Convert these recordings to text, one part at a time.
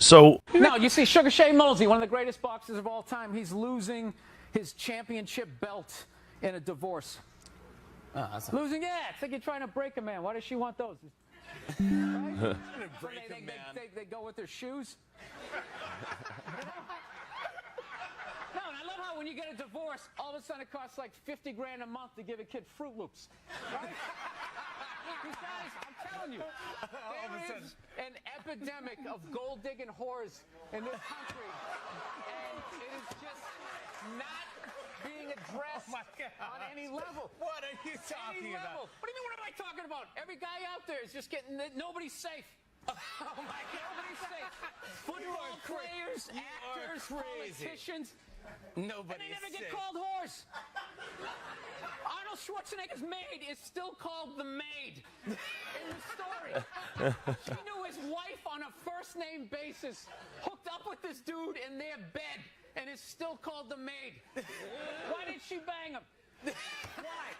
So no, you see Sugar Shane Mosley, one of the greatest boxers of all time, he's losing his championship belt in a divorce. Losing, yeah, it's like you're trying to break a man. Why does she want those? Right? They go with their shoes. No, and I love how when you get a divorce, all of a sudden it costs like 50 grand a month to give a kid Fruit Loops. Right? These guys, I'm telling you, there is an epidemic of gold-digging whores in this country, and it is just not being addressed on any level. What are you talking about? What do you mean, what am I talking about? Every guy out there is just getting, nobody's safe. Oh my God, nobody's safe. Football players, actors, politicians. Nobody's and they never safe. get called whores. Arnold Schwarzenegger's maid is still called the maid in the story. She knew his wife on a first-name basis, hooked up with this dude in their bed, and is still called the maid. Why did she bang him? Why?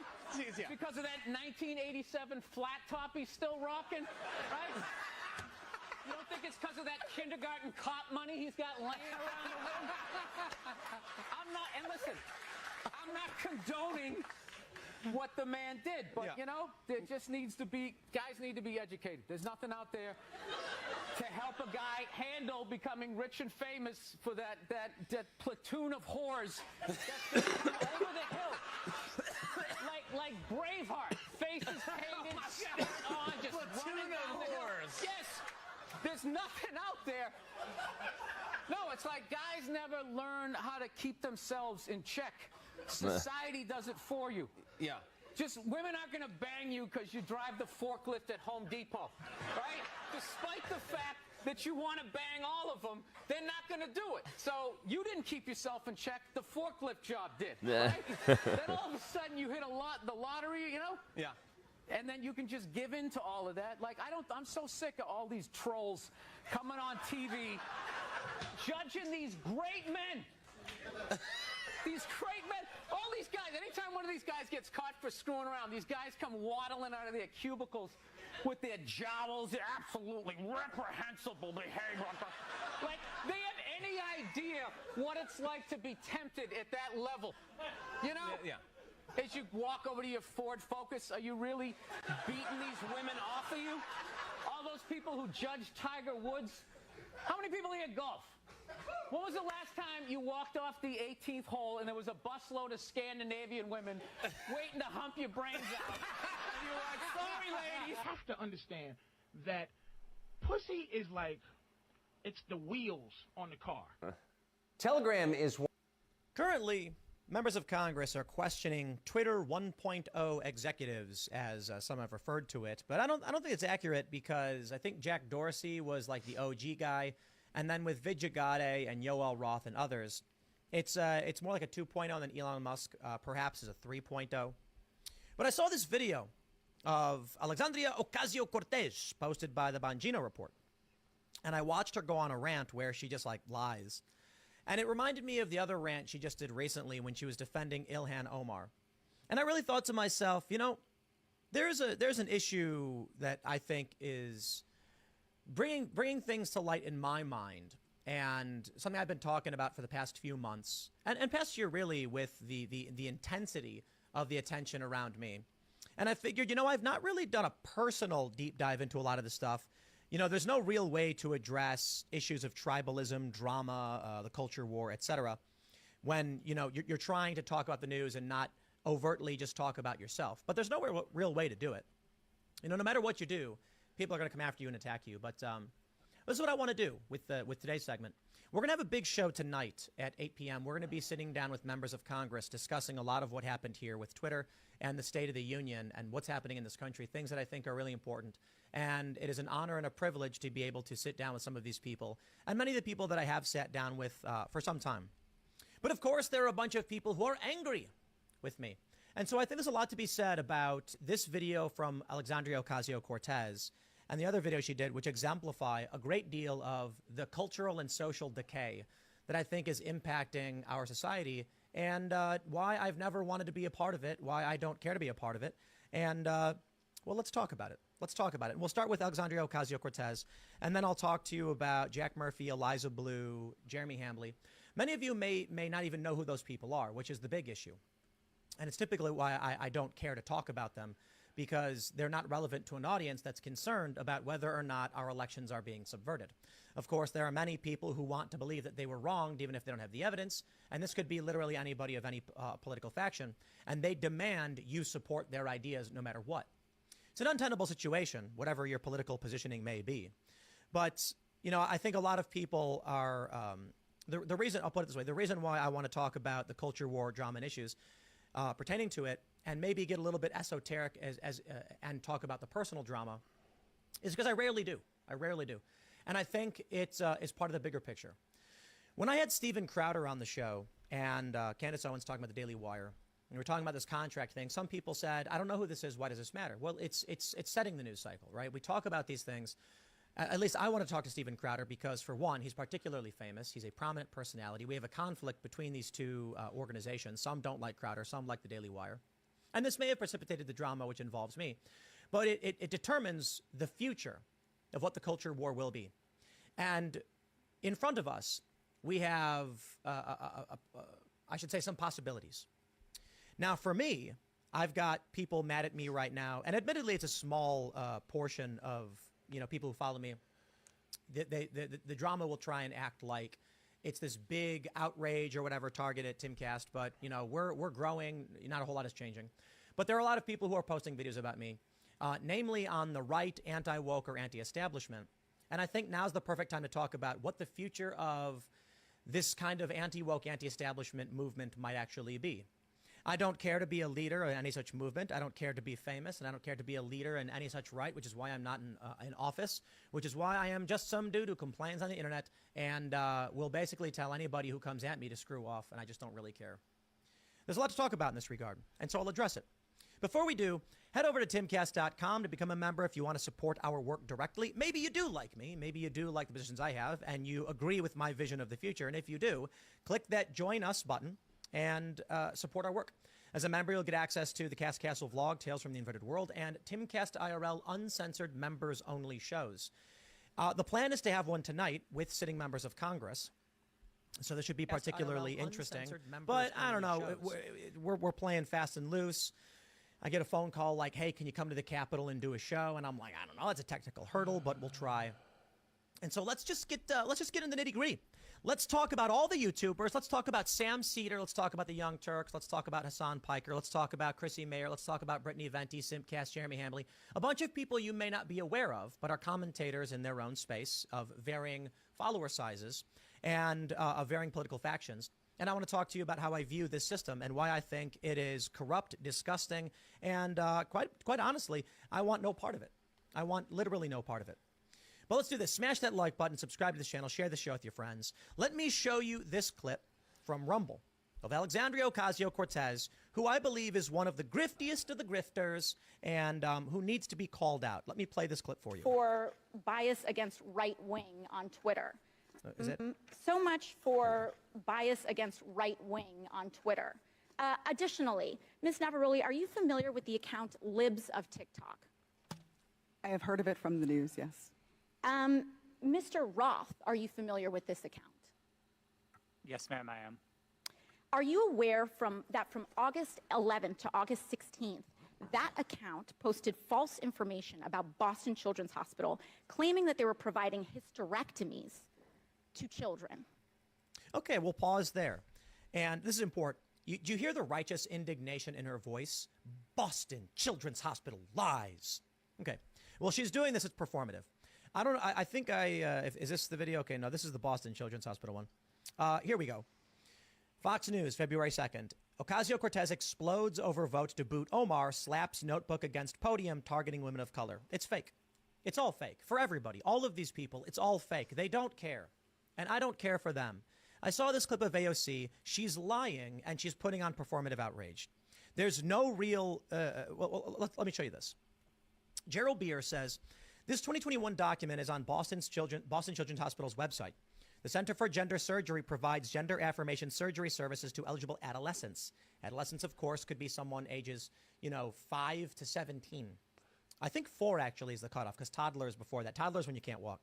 Because of that 1987 flat top he's still rocking, right? You don't think it's because of that kindergarten cop money he's got laying around the room? And listen, I'm not condoning what the man did, but you know, there just needs to be, guys need to be educated. There's nothing out there to help a guy handle becoming rich and famous for that platoon of whores that's over the hill. Like Braveheart, faces painted, shit on, just running down the hill. Yes, there's nothing out there. No, it's like guys never learn how to keep themselves in check. Society does it for you. Yeah. Just women aren't going to bang you because you drive the forklift at Home Depot, right? Despite the fact that you want to bang all of them, they're not going to do it. So you didn't keep yourself in check. The forklift job did, right? Then all of a sudden you hit the lottery, you know? Yeah. And then you can just give in to all of that. Like, I'm so sick of all these trolls coming on TV, judging these great men. These great men, all these guys, anytime one of these guys gets caught for screwing around, these guys come waddling out of their cubicles with their jowls, they're absolutely reprehensible behavior. Like, they have any idea what it's like to be tempted at that level. You know? Yeah. As you walk over to your Ford Focus, are you really beating these women off of you? All those people who judge Tiger Woods, how many people here golf? When was the last time you walked off the 18th hole and there was a busload of Scandinavian women waiting to hump your brains out? And you were like, sorry, ladies. You have to understand that pussy is like, it's the wheels on the car. Telegram is... Currently, members of Congress are questioning Twitter 1.0 executives, as some have referred to it. But I don't think it's accurate, because I think Jack Dorsey was like the OG guy. And then with Vijay Gadde and Yoel Roth and others, it's more like a 2.0 than Elon Musk perhaps is a 3.0. But I saw this video of Alexandria Ocasio-Cortez posted by the Bongino Report. And I watched her go on a rant where she just like lies. And it reminded me of the other rant she just did recently when she was defending Ilhan Omar. And I really thought to myself, you know, there's an issue that I think is bringing things to light in my mind, and something I've been talking about for the past few months and past year, really, with the intensity of the attention around me. And I figured, you know, I've not really done a personal deep dive into a lot of this stuff. You know, there's no real way to address issues of tribalism, drama, the culture war, etc. when, you know, you're trying to talk about the news and not overtly just talk about yourself. But there's no real way to do it. You know, no matter what you do, people are going to come after you and attack you. But this is what I want to do with today's segment. We're going to have a big show tonight at 8 p.m. We're going to be sitting down with members of Congress discussing a lot of what happened here with Twitter and the State of the Union and what's happening in this country, things that I think are really important. And it is an honor and a privilege to be able to sit down with some of these people and many of the people that I have sat down with for some time. But of course, there are a bunch of people who are angry with me. And so I think there's a lot to be said about this video from Alexandria Ocasio-Cortez and the other video she did, which exemplify a great deal of the cultural and social decay that I think is impacting our society, and why I've never wanted to be a part of it, why I don't care to be a part of it. And, well, let's talk about it. Let's talk about it. We'll start with Alexandria Ocasio-Cortez, and then I'll talk to you about Jack Murphy, Eliza Blue, Jeremy Hambley. Many of you may not even know who those people are, which is the big issue. And it's typically why I don't care to talk about them, because they're not relevant to an audience that's concerned about whether or not our elections are being subverted. Of course, there are many people who want to believe that they were wronged, even if they don't have the evidence. And this could be literally anybody of any political faction. And they demand you support their ideas no matter what. It's an untenable situation, whatever your political positioning may be. But, you know, I think a lot of people are, the reason, I'll put it this way, the reason why I want to talk about the culture war, drama, and issues pertaining to it, and maybe get a little bit esoteric and talk about the personal drama, is because I rarely do. I rarely do. And I think it's part of the bigger picture. When I had Steven Crowder on the show and Candace Owens talking about the Daily Wire, and we were talking about this contract thing, some people said, I don't know who this is. Why does this matter? Well, it's setting the news cycle, right? We talk about these things. At least I want to talk to Steven Crowder because, for one, he's particularly famous. He's a prominent personality. We have a conflict between these two organizations. Some don't like Crowder. Some like the Daily Wire. And this may have precipitated the drama which involves me. But it determines the future of what the culture war will be. And in front of us, we have, I should say, some possibilities. Now, for me, I've got people mad at me right now. And admittedly, it's a small portion of people who follow me. The drama will try and act like it's this big outrage or whatever targeted at Timcast. But, we're growing. Not a whole lot is changing. But there are a lot of people who are posting videos about me, namely on the right, anti-woke or anti-establishment. And I think now's the perfect time to talk about what the future of this kind of anti-woke, anti-establishment movement might actually be. I don't care to be a leader in any such movement. I don't care to be famous, and I don't care to be a leader in any such right, which is why I'm not in office, which is why I am just some dude who complains on the internet and will basically tell anybody who comes at me to screw off, and I just don't really care. There's a lot to talk about in this regard, and so I'll address it. Before we do, head over to timcast.com to become a member if you want to support our work directly. Maybe you do like me. Maybe you do like the positions I have, and you agree with my vision of the future. And if you do, click that Join Us button and support our work. As a member, you'll get access to the Cast Castle vlog, Tales from the Inverted World, and Timcast IRL uncensored members-only shows. The plan is to have one tonight with sitting members of Congress. So this should be particularly interesting. But I don't know. We're playing fast and loose. I get a phone call like, hey, can you come to the Capitol and do a show? And I'm like, I don't know. It's a technical hurdle, but we'll try. And so let's just get in the nitty-gritty. Let's talk about all the YouTubers. Let's talk about Sam Cedar. Let's talk about the Young Turks. Let's talk about Hassan Piker. Let's talk about Chrissy Mayer. Let's talk about Brittany Venti, Simpcast, Jeremy Hambley. A bunch of people you may not be aware of, but are commentators in their own space of varying follower sizes and of varying political factions. And I want to talk to you about how I view this system and why I think it is corrupt, disgusting, and quite honestly, I want no part of it. I want literally no part of it. But let's do this. Smash that like button, subscribe to the channel, share the show with your friends. Let me show you this clip from Rumble of Alexandria Ocasio-Cortez, who I believe is one of the griftiest of the grifters and who needs to be called out. Let me play this clip for you. For bias against right wing on Twitter. Is it? So much for bias against right wing on Twitter. Additionally, Ms. Navaroli, are you familiar with the account Libs of TikTok? I have heard of it from the news, yes. Mr. Roth, are you familiar with this account? Yes, ma'am, I am. Are you aware that from August 11th to August 16th, that account posted false information about Boston Children's Hospital, claiming that they were providing hysterectomies to children? Okay, we'll pause there. And this is important. Do you hear the righteous indignation in her voice? Boston Children's Hospital lies. Okay. Well, she's doing this. It's performative. I don't know. I think is this the video? Okay, no, this is the Boston Children's Hospital one. Here we go. Fox News, February 2nd. Ocasio-Cortez explodes over vote to boot Omar, slaps notebook against podium, targeting women of color. It's fake. It's all fake. For everybody. All of these people, it's all fake. They don't care. And I don't care for them. I saw this clip of AOC. She's lying, and she's putting on performative outrage. There's no real... let me show you this. Gerald Beer says, this 2021 document is on Boston Children's Hospital's website. The Center for Gender Surgery provides gender affirmation surgery services to eligible adolescents. Adolescents, of course, could be someone ages, 5 to 17. I think 4 actually is the cutoff because toddlers before that. Toddlers when you can't walk.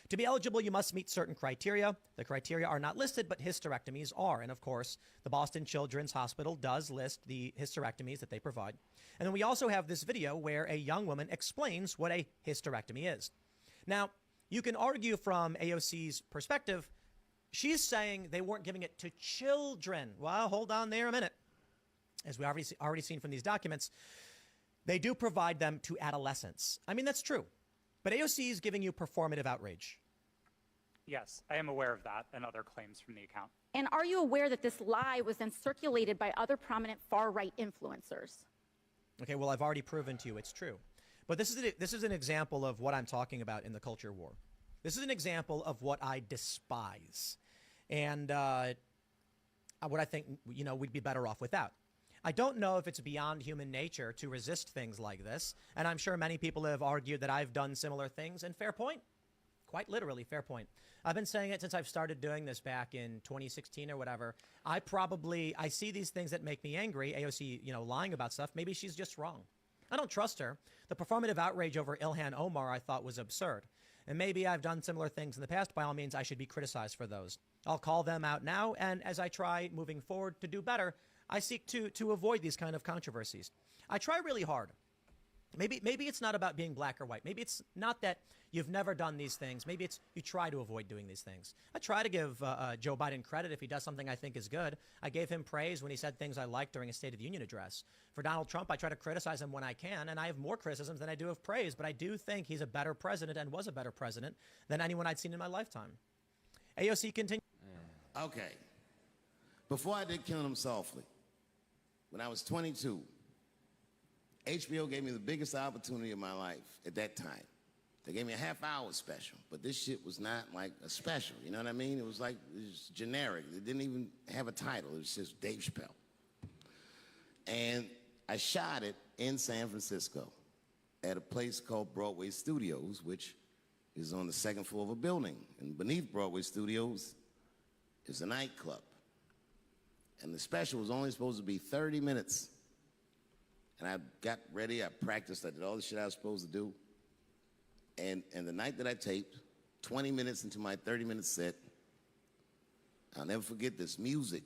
To be eligible, you must meet certain criteria. The criteria are not listed, but hysterectomies are. And of course, the Boston Children's Hospital does list the hysterectomies that they provide. And then we also have this video where a young woman explains what a hysterectomy is. Now, you can argue from AOC's perspective, she's saying they weren't giving it to children. Well, hold on there a minute. As we already seen from these documents, they do provide them to adolescents. I mean, that's true. But AOC is giving you performative outrage. Yes, I am aware of that and other claims from the account. And are you aware that this lie was then circulated by other prominent far-right influencers? Okay, well, I've already proven to you it's true. But this is an example of what I'm talking about in the culture war. This is an example of what I despise. And what I think, we'd be better off without. I don't know if it's beyond human nature to resist things like this, and I'm sure many people have argued that I've done similar things, and fair point. Quite literally, fair point. I've been saying it since I've started doing this back in 2016 or whatever. I see these things that make me angry, AOC, lying about stuff. Maybe she's just wrong. I don't trust her. The performative outrage over Ilhan Omar I thought was absurd. And maybe I've done similar things in the past. By all means, I should be criticized for those. I'll call them out now, and as I try moving forward to do better, I seek to avoid these kind of controversies. I try really hard. Maybe it's not about being black or white. Maybe it's not that you've never done these things. Maybe it's you try to avoid doing these things. I try to give Joe Biden credit if he does something I think is good. I gave him praise when he said things I liked during a State of the Union address. For Donald Trump, I try to criticize him when I can, and I have more criticisms than I do of praise, but I do think he's a better president and was a better president than anyone I'd seen in my lifetime. AOC continues. Okay. Before I did Killing Them Softly, when I was 22, HBO gave me the biggest opportunity of my life at that time. They gave me a half-hour special, but this shit was not like a special, you know what I mean? It was generic. It didn't even have a title. It was just Dave Chappelle. And I shot it in San Francisco at a place called Broadway Studios, which is on the second floor of a building. And beneath Broadway Studios is a nightclub. And the special was only supposed to be 30 minutes. And I got ready, I practiced, I did all the shit I was supposed to do. And the night that I taped, 20 minutes into my 30-minute set, I'll never forget this, music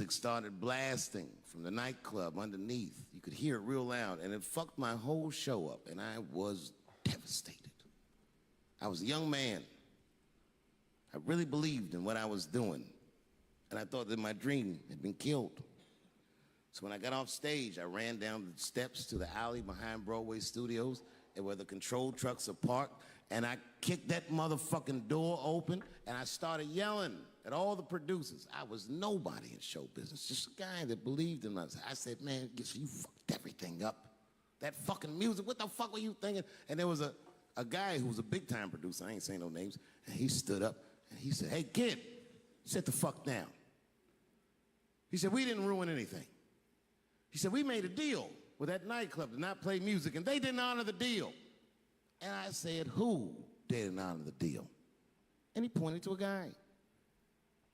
started blasting from the nightclub underneath. You could hear it real loud, and it fucked my whole show up, and I was devastated. I was a young man. I really believed in what I was doing, and I thought that my dream had been killed. So when I got off stage, I ran down the steps to the alley behind Broadway Studios, and where the control trucks are parked, and I kicked that motherfucking door open, and I started yelling at all the producers. I was nobody in show business, just a guy that believed in us. I said, man, you fucked everything up. That fucking music, what the fuck were you thinking? And there was a guy who was a big-time producer, I ain't saying no names, and he stood up, and he said, hey, kid, sit the fuck down. He said, we didn't ruin anything. He said, we made a deal with that nightclub to not play music, and they didn't honor the deal. And I said, who didn't honor the deal? And he pointed to a guy.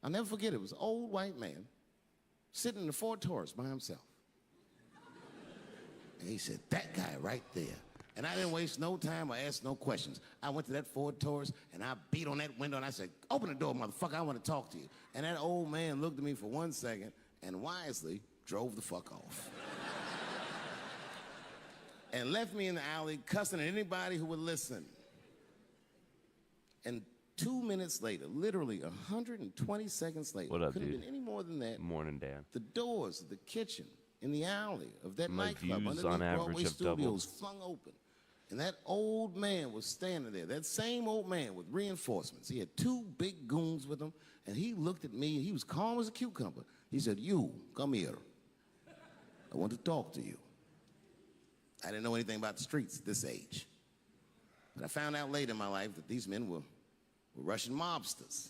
I'll never forget it. It was an old white man sitting in the Ford Taurus by himself. And he said, that guy right there. And I didn't waste no time or ask no questions. I went to that Ford Taurus, and I beat on that window, and I said, open the door, motherfucker, I want to talk to you. And that old man looked at me for 1 second and wisely drove the fuck off. And left me in the alley cussing at anybody who would listen. And 2 minutes later, literally 120 seconds later, What up, couldn't dude? have been any more than that. Morning, Dan. The doors of the kitchen in the alley of that My nightclub views underneath on average Broadway have Studios doubled. flung open. And that old man was standing there, that same old man with reinforcements. He had 2 big goons with him, and he looked at me, and he was calm as a cucumber. He said, you, come here. I want to talk to you. I didn't know anything about the streets at this age. But I found out later in my life that these men were Russian mobsters.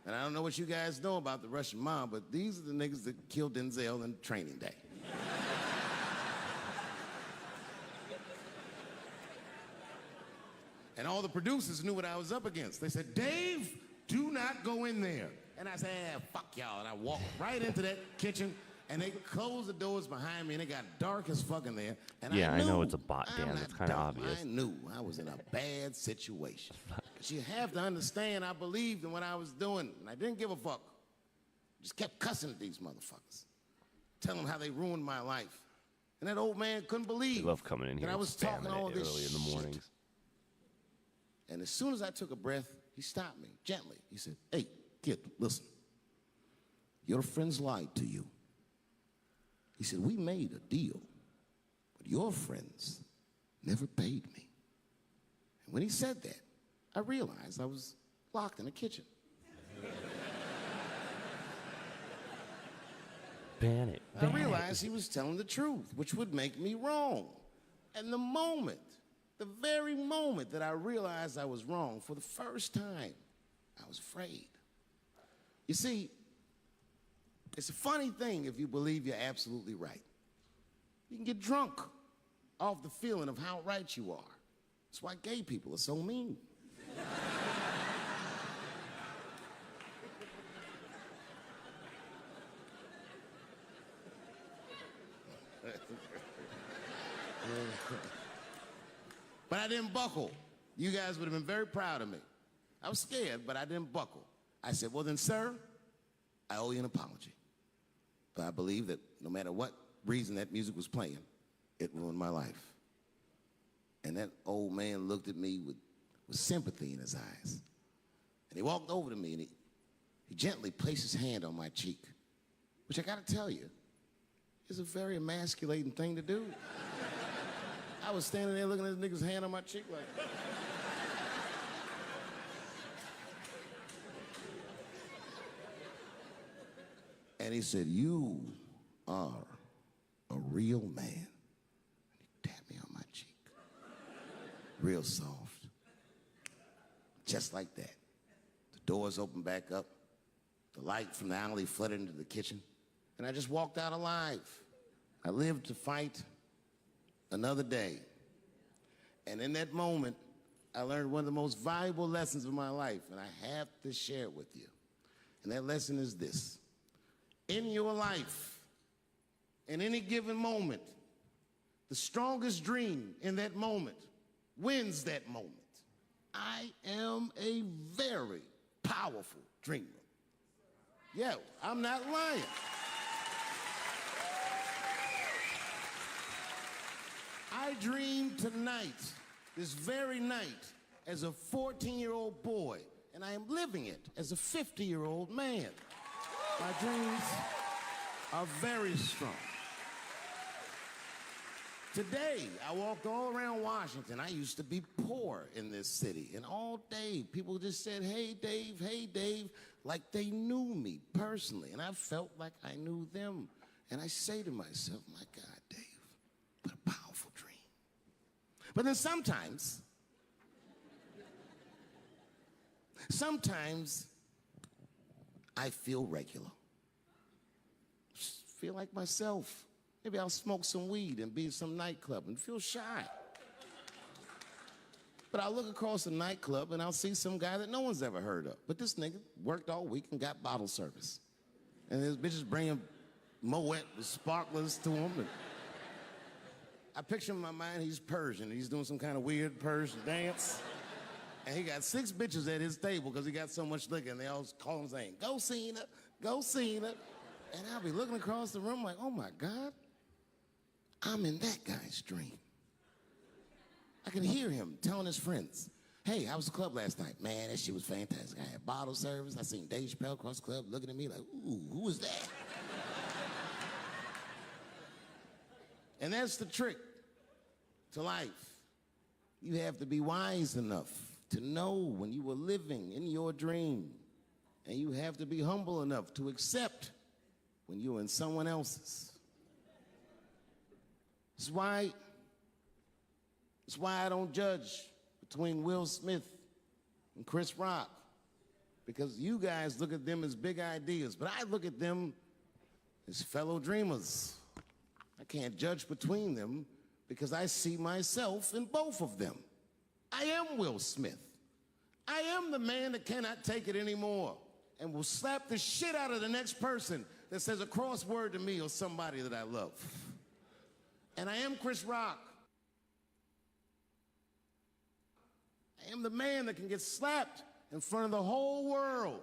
And I don't know what you guys know about the Russian mob, but these are the niggas that killed Denzel in Training Day. And all the producers knew what I was up against. They said, Dave, do not go in there. And I said, fuck y'all. And I walked right into that kitchen, And they closed the doors behind me, and it got dark as fuck in there. And Yeah, I knew, know it's a bot, Dan. I'm It's not kinda dumb. obvious. I knew I was in a bad situation. But you have to understand, I believed in what I was doing, and I didn't give a fuck. Just kept cussing at these motherfuckers, telling them how they ruined my life. And that old man couldn't believe They love coming in here that I and was talking spamming all it this early in the shit. mornings. And as soon as I took a breath, he stopped me gently. He said, "Hey, kid, listen. Your friends lied to you." He said, "We made a deal, but your friends never paid me." And when he said that, I realized I was locked in the kitchen. Ban it. I realized he was telling the truth, which would make me wrong. And the very moment that I realized I was wrong, for the first time, I was afraid. You see, it's a funny thing if you believe you're absolutely right. You can get drunk off the feeling of how right you are. That's why gay people are so mean. But I didn't buckle. You guys would have been very proud of me. I was scared, but I didn't buckle. I said, "Well then, sir, I owe you an apology." But I believe that no matter what reason that music was playing, it ruined my life. And that old man looked at me with sympathy in his eyes. And he walked over to me and he gently placed his hand on my cheek, which I gotta tell you, is a very emasculating thing to do. I was standing there looking at this nigga's hand on my cheek like, and he said, "You are a real man." And he tapped me on my cheek. Real soft. Just like that. The doors opened back up. The light from the alley flooded into the kitchen. And I just walked out alive. I lived to fight another day. And in that moment, I learned one of the most valuable lessons of my life, and I have to share it with you. And that lesson is this. In your life, in any given moment, the strongest dream in that moment wins that moment. I am a very powerful dreamer. Yeah, I'm not lying. I dreamed tonight, this very night, as a 14-year-old boy, and I am living it as a 50-year-old man. My dreams are very strong. Today, I walked all around Washington. I used to be poor in this city, and all day, people just said, "Hey, Dave," like they knew me personally, and I felt like I knew them. And I say to myself, my God, Dave, what a powerful dream. But then sometimes I feel regular. Just feel like myself. Maybe I'll smoke some weed and be in some nightclub and feel shy. But I'll look across the nightclub and I'll see some guy that no one's ever heard of. But this nigga worked all week and got bottle service. And his bitches bringing Moet with sparklers to him. And I picture in my mind he's Persian. He's doing some kind of weird Persian dance. And he got 6 bitches at his table because he got so much liquor, and they all call him saying, "Go Cena, go Cena." And I'll be looking across the room like, oh my God, I'm in that guy's dream. I can hear him telling his friends, "Hey, how was the club last night?" "Man, that shit was fantastic. I had bottle service. I seen Dave Chappelle across the club looking at me like, ooh, who was that?" And that's the trick to life. You have to be wise enough to know when you were living in your dream. And you have to be humble enough to accept when you're in someone else's. That's why I don't judge between Will Smith and Chris Rock. Because you guys look at them as big ideas, but I look at them as fellow dreamers. I can't judge between them because I see myself in both of them. I am Will Smith. I am the man that cannot take it anymore and will slap the shit out of the next person that says a crossword to me or somebody that I love. And I am Chris Rock. I am the man that can get slapped in front of the whole world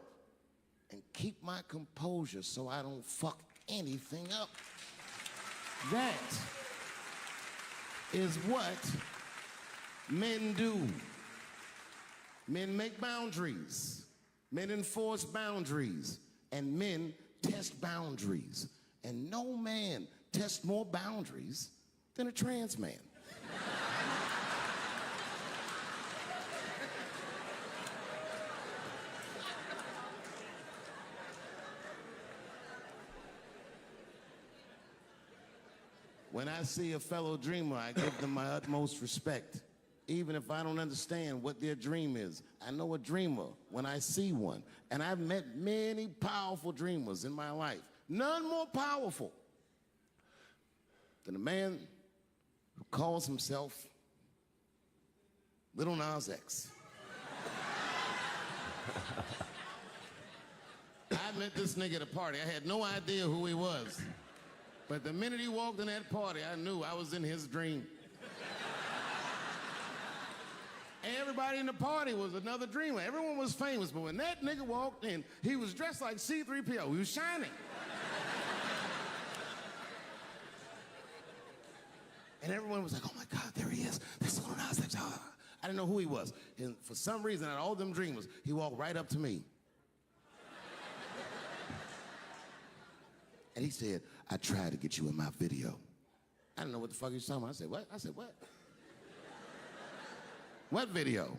and keep my composure so I don't fuck anything up. That is what men do. Men make boundaries. Men enforce boundaries. And men test boundaries. And no man tests more boundaries than a trans man. When I see a fellow dreamer, I give them my utmost respect. Even if I don't understand what their dream is. I know a dreamer when I see one. And I've met many powerful dreamers in my life. None more powerful than a man who calls himself Little Nas X. I met this nigga at a party. I had no idea who he was. But the minute he walked in that party, I knew I was in his dream. Everybody in the party was another dreamer. Everyone was famous, but when that nigga walked in, he was dressed like C-3PO. He was shining. And everyone was like, oh my God, there he is. That's Little Nas X. I didn't know who he was. And for some reason, out of all them dreamers, he walked right up to me. And he said, I tried to get you in my video. I didn't know what the fuck he was talking about. I said, what? I said, what? What video?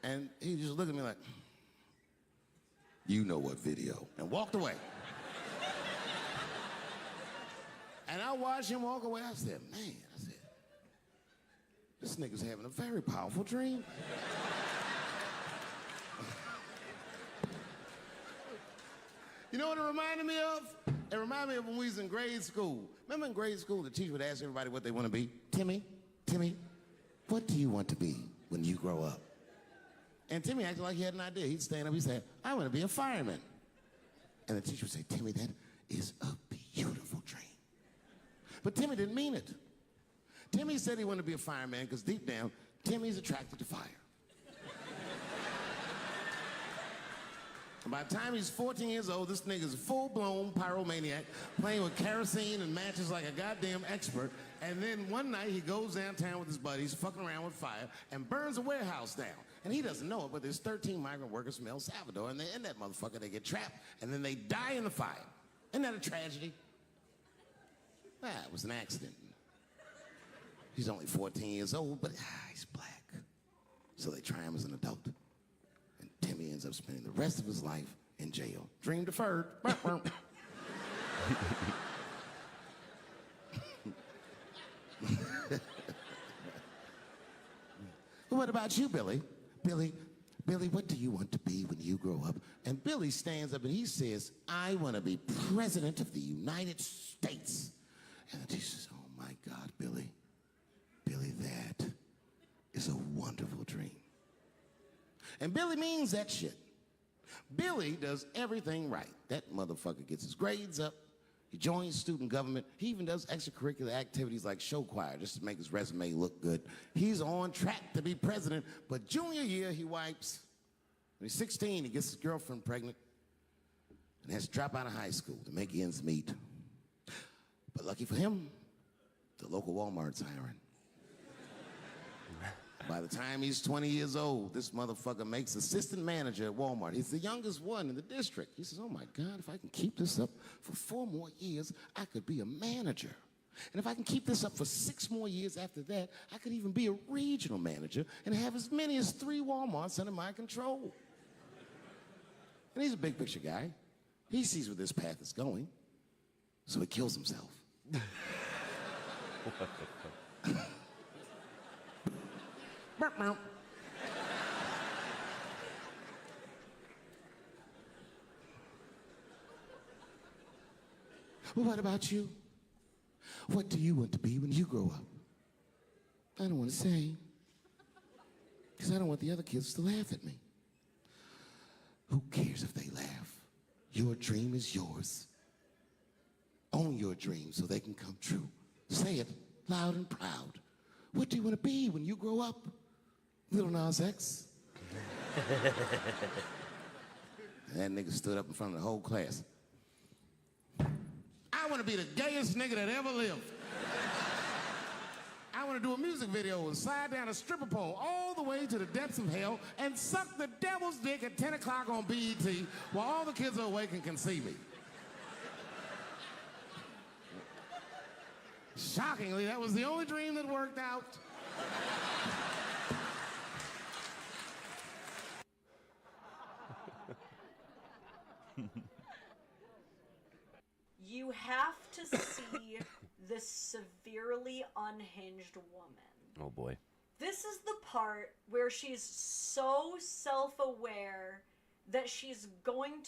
And he just looked at me like, you know what video, and walked away. And I watched him walk away. I said, man, this nigga's having a very powerful dream. You know what it reminded me of? It reminded me of when we was in grade school. Remember in grade school, the teacher would ask everybody what they want to be? Timmy, what do you want to be when you grow up? And Timmy acted like he had an idea. He'd stand up, he'd say, I want to be a fireman. And the teacher would say, Timmy, that is a beautiful dream. But Timmy didn't mean it. Timmy said he wanted to be a fireman because deep down, Timmy's attracted to fire. And by the time he's 14 years old, this nigga's a full-blown pyromaniac, playing with kerosene and matches like a goddamn expert. And then one night he goes downtown with his buddies, fucking around with fire, and burns a warehouse down. And he doesn't know it, but there's 13 migrant workers from El Salvador, and they're in that motherfucker. They get trapped, and then they die in the fire. Isn't that a tragedy? It was an accident. He's only 14 years old, but he's black. So they try him as an adult. Timmy ends up spending the rest of his life in jail. Dream deferred. But what about you, Billy? Billy, what do you want to be when you grow up? And Billy stands up and he says, I want to be president of the United States. And the teacher says, oh my God, Billy, that is a wonderful dream. And Billy means that shit. Billy does everything right. That motherfucker gets his grades up. He joins student government. He even does extracurricular activities like show choir just to make his resume look good. He's on track to be president, but junior year he wipes. When he's 16, he gets his girlfriend pregnant and has to drop out of high school to make ends meet. But lucky for him, the local Walmart's hiring. By the time he's 20 years old, this motherfucker makes assistant manager at Walmart. He's the youngest one in the district. He says, oh my God, if I can keep this up for 4 more years, I could be a manager. And if I can keep this up for 6 more years after that, I could even be a regional manager and have as many as 3 Walmarts under my control. And he's a big picture guy. He sees where this path is going, so he kills himself. Well, what about you? What do you want to be when you grow up? I don't want to say, because I don't want the other kids to laugh at me. Who cares if they laugh? Your dream is yours. Own your dreams so they can come true. Say it loud and proud. What do you want to be when you grow up? Little Nas X. And that nigga stood up in front of the whole class. I want to be the gayest nigga that ever lived. I want to do a music video and slide down a stripper pole all the way to the depths of hell and suck the devil's dick at 10 o'clock on BET while all the kids are awake and can see me. Shockingly, that was the only dream that worked out. You have to see this severely unhinged woman. Oh boy. This is the part where she's so self-aware that she's going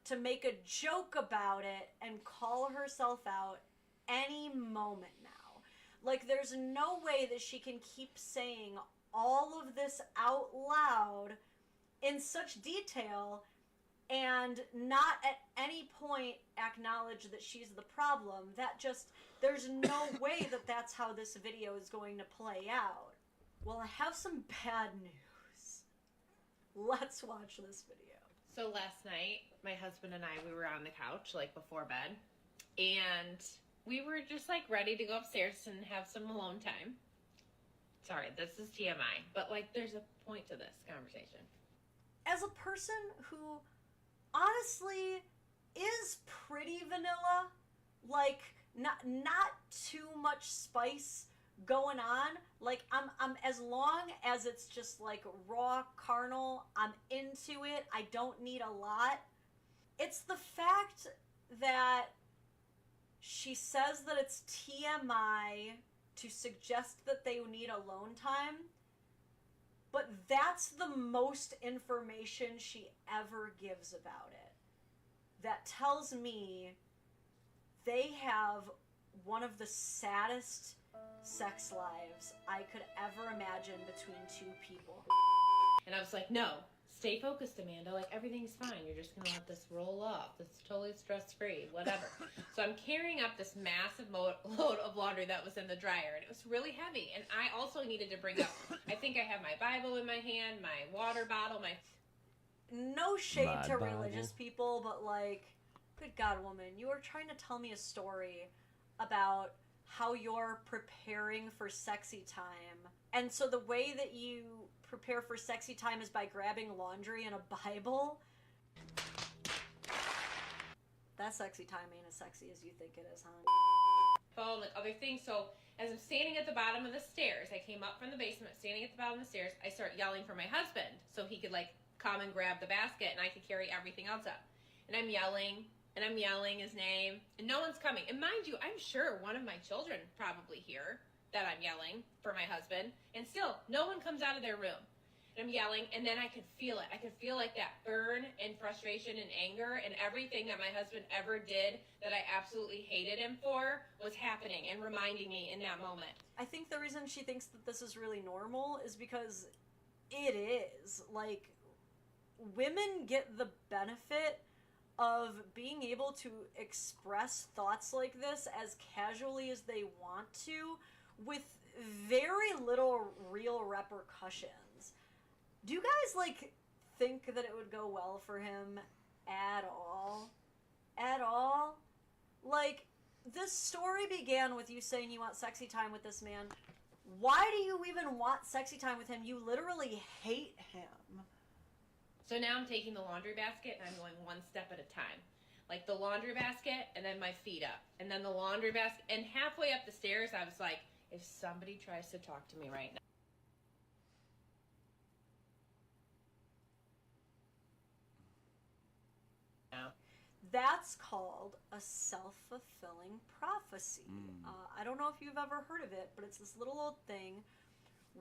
to make a joke about it and call herself out any moment now. Like, there's no way that she can keep saying all of this out loud in such detail and not at any point acknowledge that she's the problem. That just, there's no way that that's how this video is going to play out. Well, I have some bad news. Let's watch this video. So last night, my husband and I, we were on the couch, like, before bed, and we were just, like, ready to go upstairs and have some alone time. Sorry, this is TMI, but, like, there's a point to this conversation. As a person who honestly is pretty vanilla, like, not too much spice going on, like, I'm as long as it's just like raw carnal, I'm into it. I don't need a lot. It's the fact that she says that it's TMI to suggest that they need alone time, but that's the most information she ever gives about it. That tells me they have one of the saddest sex lives I could ever imagine between two people. And I was like, no, stay focused, Amanda. Like, everything's fine. You're just going to let this roll off. It's totally stress-free, whatever. So I'm carrying up this massive load of laundry that was in the dryer, and it was really heavy. And I also needed to bring up, I think I have my Bible in my hand, my water bottle, my... No shade My to Bible. religious people, but, like, good God, woman, you are trying to tell me a story about how you're preparing for sexy time. And so the way that you prepare for sexy time is by grabbing laundry and a Bible? That sexy time ain't as sexy as you think it is, huh? phone, like other things. So as I'm standing at the bottom of the stairs, I came up from the basement, standing at the bottom of the stairs, I start yelling for my husband so he could like come and grab the basket and I could carry everything else up. And I'm yelling his name and no one's coming. And mind you, I'm sure one of my children probably hear that I'm yelling for my husband, and still no one comes out of their room. And I'm yelling, and then I could feel it. I could feel like that burn and frustration and anger and everything that my husband ever did that I absolutely hated him for was happening and reminding me in that moment. I think the reason she thinks that this is really normal is because it is. Like, women get the benefit of being able to express thoughts like this as casually as they want to with very little real repercussions. Do you guys, like, think that it would go well for him at all? At all? Like, this story began with you saying you want sexy time with this man. Why do you even want sexy time with him? You literally hate him. So now I'm taking the laundry basket and I'm going one step at a time. Like the laundry basket and then my feet up. And then the laundry basket. And halfway up the stairs, I was like, if somebody tries to talk to me right now. That's called a self-fulfilling prophecy. I don't know if you've ever heard of it, but it's this little old thing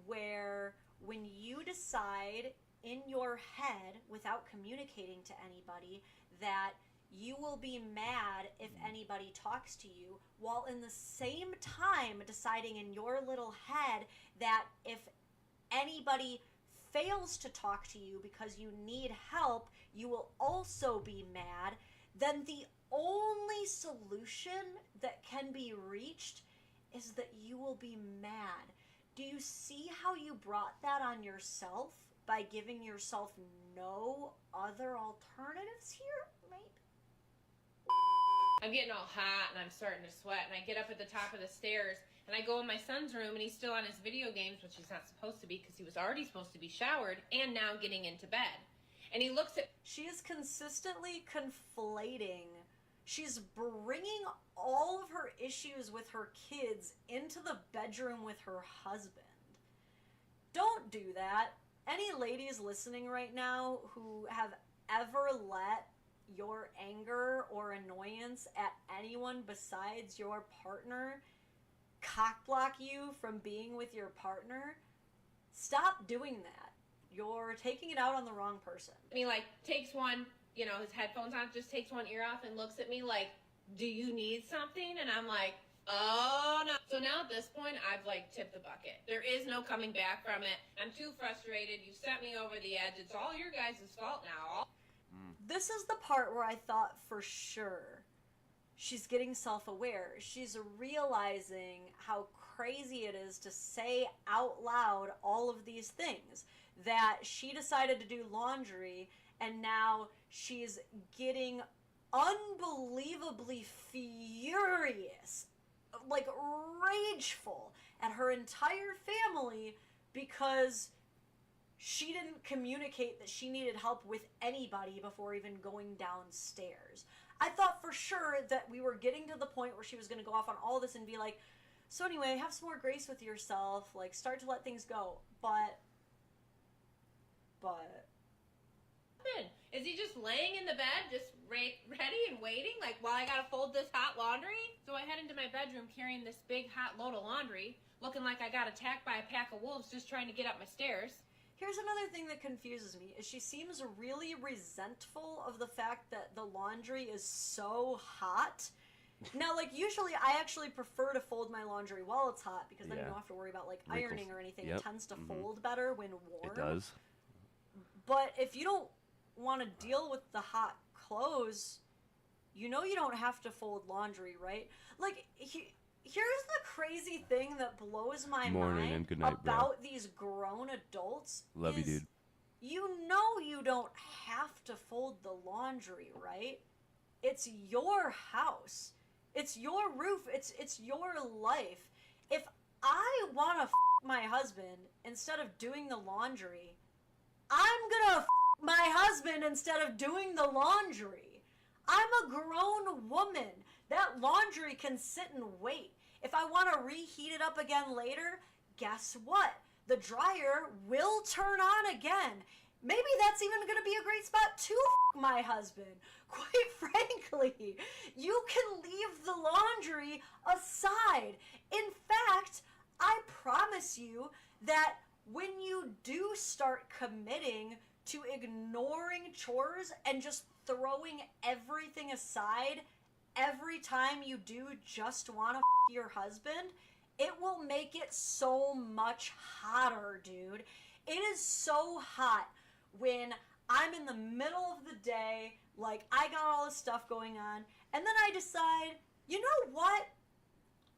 where when you decide in your head without communicating to anybody that you will be mad if anybody talks to you, while in the same time deciding in your little head that if anybody fails to talk to you because you need help, you will also be mad, then the only solution that can be reached is that you will be mad. Do you see how you brought that on yourself by giving yourself no other alternatives here, maybe? I'm getting all hot and I'm starting to sweat, and I get up at the top of the stairs and I go in my son's room and he's still on his video games, which he's not supposed to be because he was already supposed to be showered and now getting into bed. And he looks at... She is consistently conflating. She's bringing all of her issues with her kids into the bedroom with her husband. Don't do that. Any ladies listening right now who have ever let your anger or annoyance at anyone besides your partner cockblock you from being with your partner, stop doing that. You're taking it out on the wrong person. And he like takes one, you know, his headphones on, just takes one ear off and looks at me like, do you need something? And I'm like, oh no. So now at this point, I've like tipped the bucket. There is no coming back from it. I'm too frustrated. You sent me over the edge. It's all your guys' fault now. This is the part where I thought for sure she's getting self-aware. She's realizing how crazy it is to say out loud all of these things. That she decided to do laundry and now she's getting unbelievably furious, like rageful at her entire family because she didn't communicate that she needed help with anybody before even going downstairs. I thought for sure that we were getting to the point where she was going to go off on all this and be like, so anyway, have some more grace with yourself, like start to let things go. But is he just laying in the bed, just ready and waiting, like while I gotta fold this hot laundry? So I head into my bedroom carrying this big hot load of laundry, looking like I got attacked by a pack of wolves just trying to get up my stairs. Here's another thing that confuses me, is she seems really resentful of the fact that the laundry is so hot. Now, like, usually I actually prefer to fold my laundry while it's hot, because then you don't have to worry about, like, ironing or anything. It tends to fold better when warm. It does. But if you don't want to deal with the hot clothes, you know you don't have to fold laundry, right? Like, here's the crazy thing that blows my Morning mind and good night, about these grown adults. Love you, dude. You know you don't have to fold the laundry, right? It's your house. It's your roof. It's your life. If I want to my husband instead of doing the laundry, I'm gonna my husband instead of doing the laundry. I'm a grown woman. That laundry can sit and wait. If I want to reheat it up again later, guess what? The dryer will turn on again. Maybe that's even going to be a great spot to my husband. Quite frankly, you can leave the laundry aside. In fact, I promise you that when you do start committing to ignoring chores and just throwing everything aside every time you do just want to your husband, it will make it so much hotter, dude. It is so hot when I'm in the middle of the day, like I got all this stuff going on, and then I decide, you know what?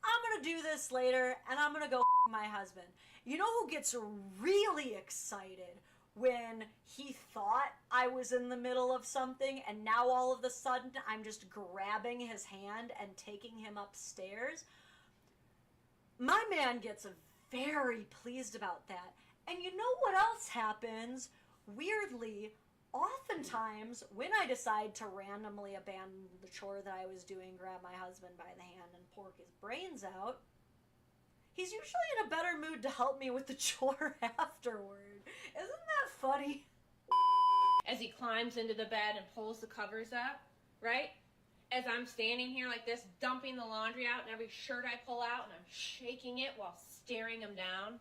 I'm gonna do this later, and I'm gonna go my husband. You know who gets really excited when he thought I was in the middle of something, and now all of a sudden I'm just grabbing his hand and taking him upstairs? My man gets very pleased about that. And you know what else happens? Weirdly, oftentimes when I decide to randomly abandon the chore that I was doing, grab my husband by the hand and pork his brains out, he's usually in a better mood to help me with the chore afterward. Isn't that funny? As he climbs into the bed and pulls the covers up, right? As I'm standing here like this, dumping the laundry out, and every shirt I pull out, and I'm shaking it while staring him down.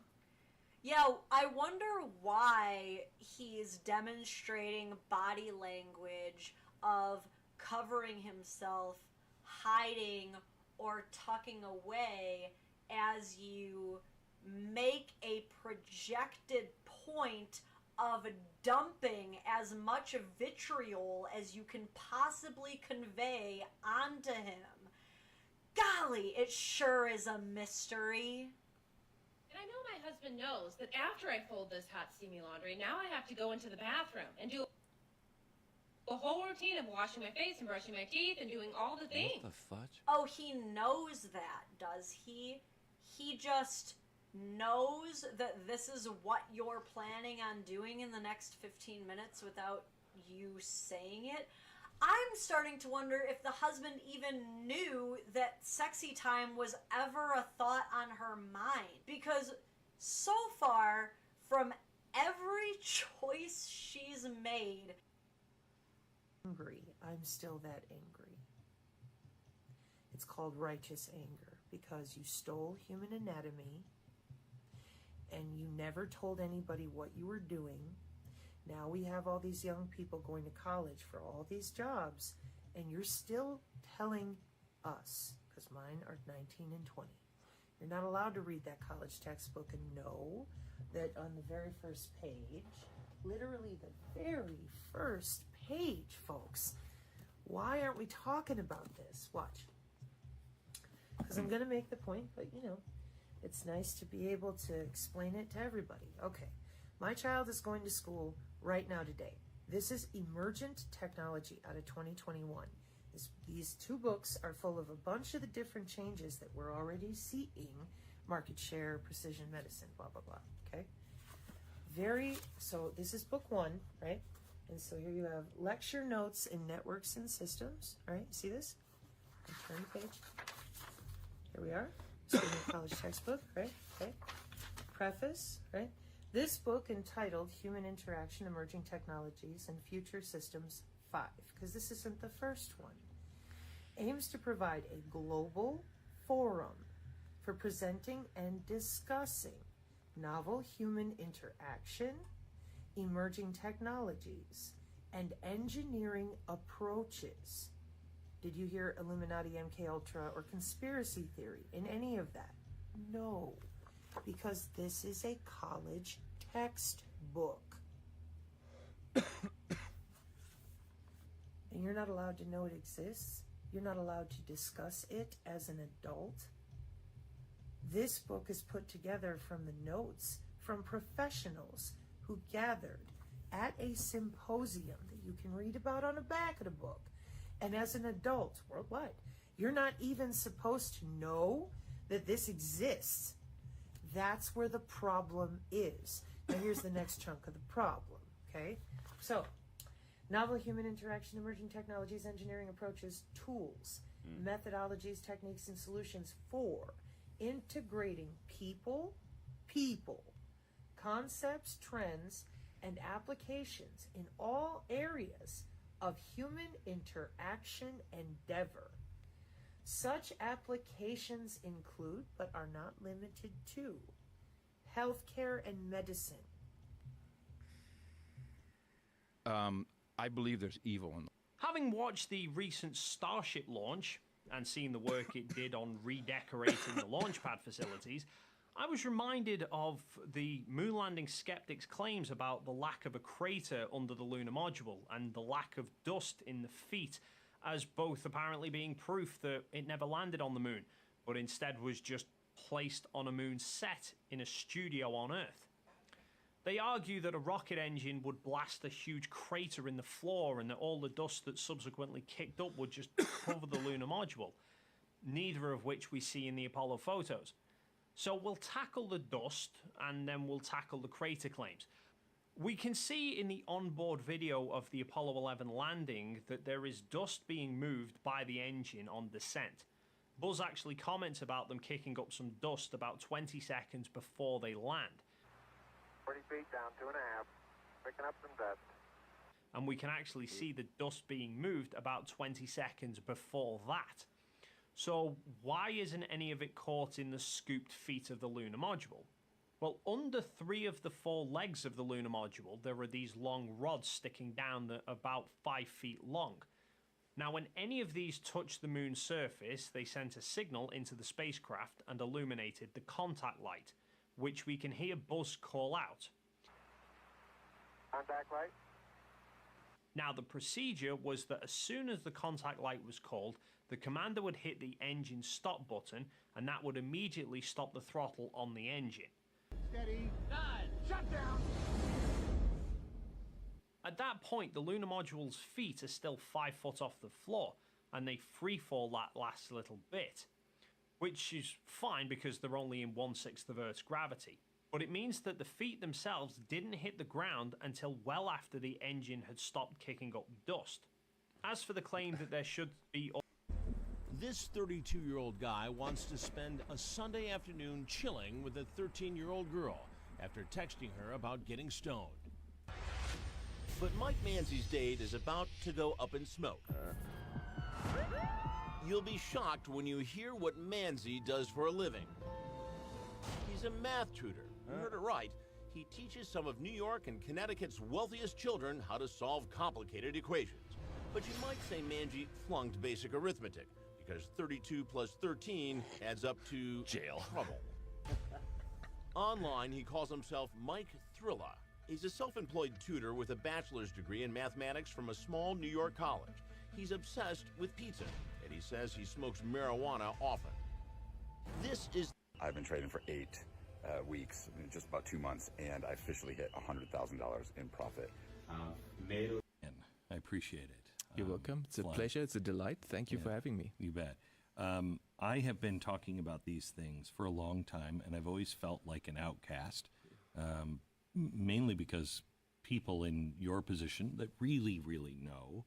Yeah, I wonder why he's demonstrating body language of covering himself, hiding, or tucking away as you make a projected point of dumping as much vitriol as you can possibly convey onto him. Golly, it sure is a mystery. And I know my husband knows that after I fold this hot, steamy laundry, now I have to go into the bathroom and do a whole routine of washing my face and brushing my teeth and doing all the things. What the fudge? Oh, he knows that, does he? He just knows that this is what you're planning on doing in the next 15 minutes without you saying it. I'm starting to wonder if the husband even knew that sexy time was ever a thought on her mind. Because so far, from every choice she's made, angry. I'm still that angry. It's called righteous anger because you stole human anatomy and you never told anybody what you were doing. Now we have all these young people going to college for all these jobs, and you're still telling us, because mine are 19 and 20, you're not allowed to read that college textbook and know that on the very first page, literally the very first page, folks, why aren't we talking about this? Watch. Because I'm going to make the point, but you know, it's nice to be able to explain it to everybody. Okay, my child is going to school right now today. This is Emergent Technology out of 2021. These two books are full of a bunch of the different changes that we're already seeing. Market share, precision medicine, blah, blah, blah. Okay? So this is book one, right? And so here you have lecture notes in networks and systems, right? See this? Turn the page. Here we are. Student college textbook, right? Okay. Preface, right? This book entitled Human Interaction, Emerging Technologies, and Future Systems 5, because this isn't the first one, aims to provide a global forum for presenting and discussing novel human interaction, emerging technologies, and engineering approaches. Did you hear Illuminati, MK Ultra, or conspiracy theory in any of that? No, because this is a college textbook. And you're not allowed to know it exists. You're not allowed to discuss it as an adult. This book is put together from the notes from professionals who gathered at a symposium that you can read about on the back of the book. And as an adult worldwide, you're not even supposed to know that this exists. That's where the problem is. Now here's the next chunk of the problem, okay? So, novel human interaction, emerging technologies, engineering approaches, tools, methodologies, techniques, and solutions for integrating people, concepts, trends, and applications in all areas of human interaction endeavor. Such applications include, but are not limited to, healthcare and medicine. I believe there's evil in them. Having watched the recent Starship launch and seen the work it did on redecorating the launch pad facilities, I was reminded of the moon landing skeptics' claims about the lack of a crater under the lunar module and the lack of dust in the feet as both apparently being proof that it never landed on the moon, but instead was just placed on a moon set in a studio on Earth. They argue that a rocket engine would blast a huge crater in the floor and that all the dust that subsequently kicked up would just cover the lunar module, neither of which we see in the Apollo photos. So we'll tackle the dust and then we'll tackle the crater claims. We can see in the onboard video of the Apollo 11 landing that there is dust being moved by the engine on descent. Buzz actually comments about them kicking up some dust about 20 seconds before they land. 40 feet down, 2.5, picking up some dust. And we can actually see the dust being moved about 20 seconds before that. So why isn't any of it caught in the scooped feet of the lunar module? Well, under 3 of the 4 legs of the lunar module, there are these long rods sticking down that are about 5 feet long. Now, when any of these touched the moon's surface, they sent a signal into the spacecraft and illuminated the contact light, which we can hear Buzz call out. Contact light. Now, the procedure was that as soon as the contact light was called, the commander would hit the engine stop button, and that would immediately stop the throttle on the engine. Steady. Nine. Shut down. At that point, the lunar module's feet are still 5 foot off the floor, and they freefall that last little bit, which is fine because they're only in 1/6 of Earth's gravity. But it means that the feet themselves didn't hit the ground until well after the engine had stopped kicking up dust. As for the claim that there should be... This 32-year-old guy wants to spend a Sunday afternoon chilling with a 13-year-old girl after texting her about getting stoned. But Mike Manzi's date is about to go up in smoke. You'll be shocked when you hear what Manzi does for a living. He's a math tutor. You heard it right. He teaches some of New York and Connecticut's wealthiest children how to solve complicated equations. But you might say Manzi flunked basic arithmetic, because 32 plus 13 adds up to jail. Trouble. Online, he calls himself Mike Thrilla. He's a self-employed tutor with a bachelor's degree in mathematics from a small New York college. He's obsessed with pizza, and he says he smokes marijuana often. This is... I've been trading for 8 weeks, just about 2 months, and I officially hit $100,000 in profit. I appreciate it. You're welcome. It's a pleasure. It's a delight. Thank you for having me. You bet. I have been talking about these things for a long time, and I've always felt like an outcast, mainly because people in your position that really, really know,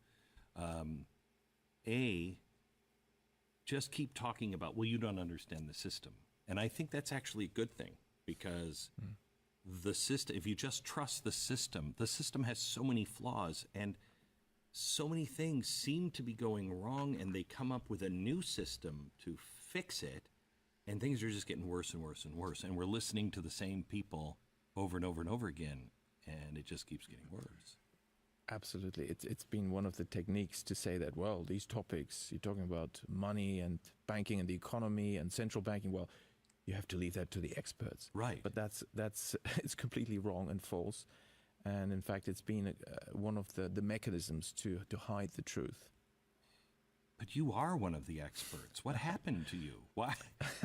just keep talking about, well, you don't understand the system. And I think that's actually a good thing, because the system, if you just trust the system has so many flaws, and so many things seem to be going wrong, and they come up with a new system to fix it, and things are just getting worse and worse and worse. And we're listening to the same people over and over and over again, and it just keeps getting worse. Absolutely. It's been one of the techniques to say that, well, these topics, you're talking about money and banking and the economy and central banking, well, you have to leave that to the experts. Right. But that's it's completely wrong and false. And in fact, it's been one of the mechanisms to hide the truth. But you are one of the experts. What happened to you? Why?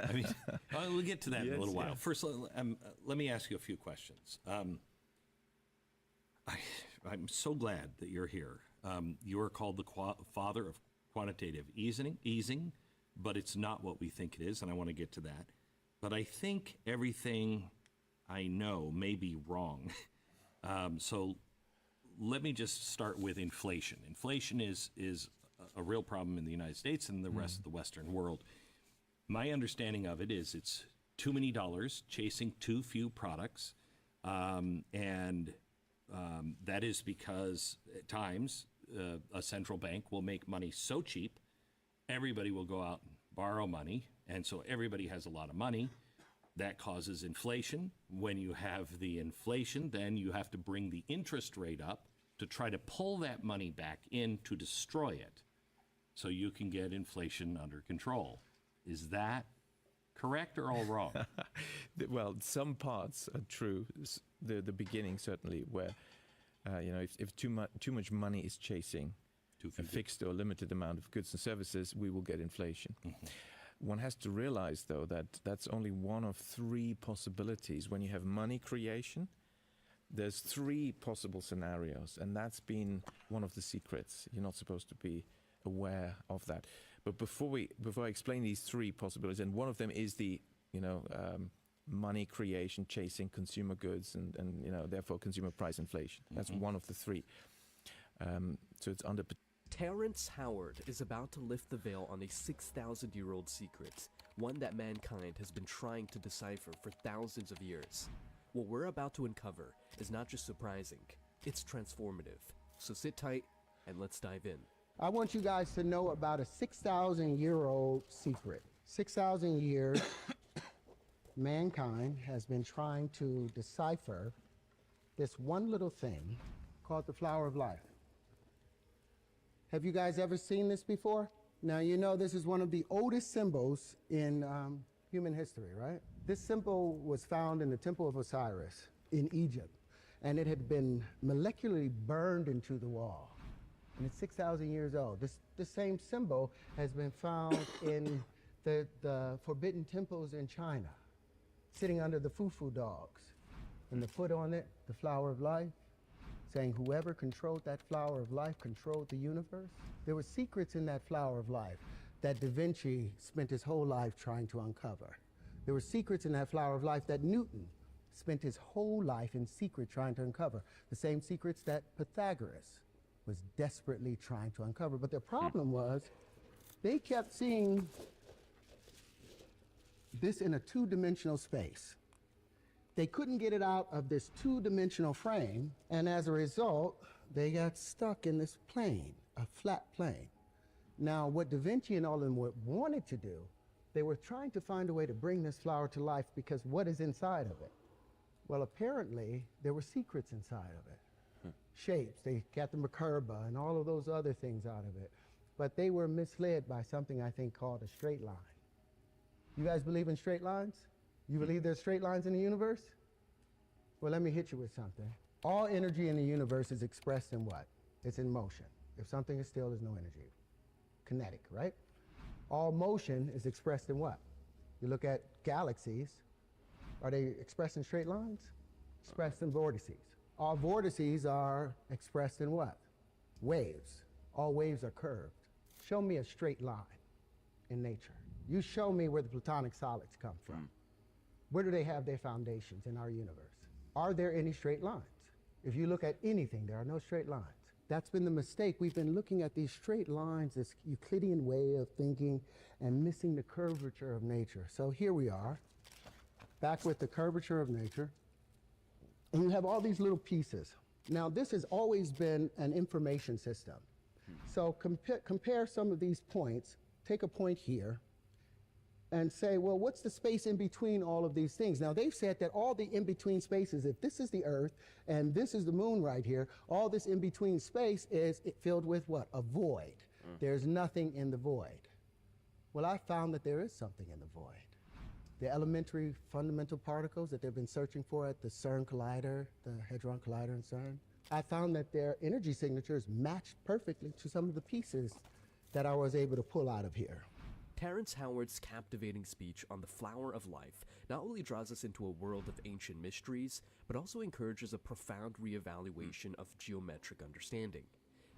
I mean, we'll get to that in a little while. Yes. First, let me ask you a few questions. I'm so glad that you're here. You are called the father of quantitative easing, but it's not what we think it is, and I want to get to that. But I think everything I know may be wrong. So let me just start with inflation. Inflation is a real problem in the United States and the rest of the Western world. My understanding of it is it's too many dollars chasing too few products, and that is because at times a central bank will make money so cheap, everybody will go out and borrow money, and so everybody has a lot of money. That causes inflation. When you have the inflation, then you have to bring the interest rate up to try to pull that money back in to destroy it, so you can get inflation under control. Is that correct or all wrong? Well, some parts are true. The beginning, certainly, where if too much money is chasing a fixed or limited amount of goods and services, we will get inflation. Mm-hmm. One has to realize, though, that that's only one of 3 possibilities. When you have money creation, there's 3 possible scenarios, and that's been one of the secrets. You're not supposed to be aware of that. But before I explain these 3 possibilities, and one of them is the money creation chasing consumer goods and therefore consumer price inflation. That's one of the 3. So it's under. Terrence Howard is about to lift the veil on a 6,000-year-old secret, one that mankind has been trying to decipher for thousands of years. What we're about to uncover is not just surprising, it's transformative. So sit tight and let's dive in. I want you guys to know about a 6,000-year-old secret. 6,000 years, mankind has been trying to decipher this one little thing called the flower of life. Have you guys ever seen this before? Now, you know this is one of the oldest symbols in human history, right? This symbol was found in the Temple of Osiris in Egypt. and it had been molecularly burned into the wall. And it's 6,000 years old. This same symbol has been found in the forbidden temples in China, sitting under the fufu dogs. And the foot on it, the flower of life, saying whoever controlled that flower of life controlled the universe. There were secrets in that flower of life that Da Vinci spent his whole life trying to uncover. There were secrets in that flower of life that Newton spent his whole life in secret trying to uncover. The same secrets that Pythagoras was desperately trying to uncover. But the problem was they kept seeing this in a two-dimensional space. They couldn't get it out of this two-dimensional frame, and as a result, they got stuck in this plane, a flat plane. Now, what Da Vinci and all of them wanted to do, they were trying to find a way to bring this flower to life, because what is inside of it? Well, apparently, there were secrets inside of it. Shapes, they got the Merkaba and all of those other things out of it. But they were misled by something I think called a straight line. You guys believe in straight lines? You believe there's straight lines in the universe? Well, let me hit you with something. All energy in the universe is expressed in what? It's in motion. If something is still, there's no energy. Kinetic, right? All motion is expressed in what? You look at galaxies, are they expressed in straight lines? Expressed in vortices. All vortices are expressed in what? Waves. All waves are curved. Show me a straight line in nature. You show me where the platonic solids come from. Where do they have their foundations in our universe? Are there any straight lines? If you look at anything, there are no straight lines. That's been the mistake. We've been looking at these straight lines, this Euclidean way of thinking, and missing the curvature of nature. So here we are, back with the curvature of nature. And you have all these little pieces. Now, this has always been an information system. So compare some of these points. Take a point here and say, well, what's the space in between all of these things? Now, they've said that all the in-between spaces, if this is the Earth and this is the moon right here, all this in-between space is filled with what? A void. There's nothing in the void. Well, I found that there is something in the void. The elementary fundamental particles that they've been searching for at the CERN Collider, the Hadron Collider in CERN, I found that their energy signatures matched perfectly to some of the pieces that I was able to pull out of here. Terrence Howard's captivating speech on the flower of life not only draws us into a world of ancient mysteries, but also encourages a profound reevaluation of geometric understanding.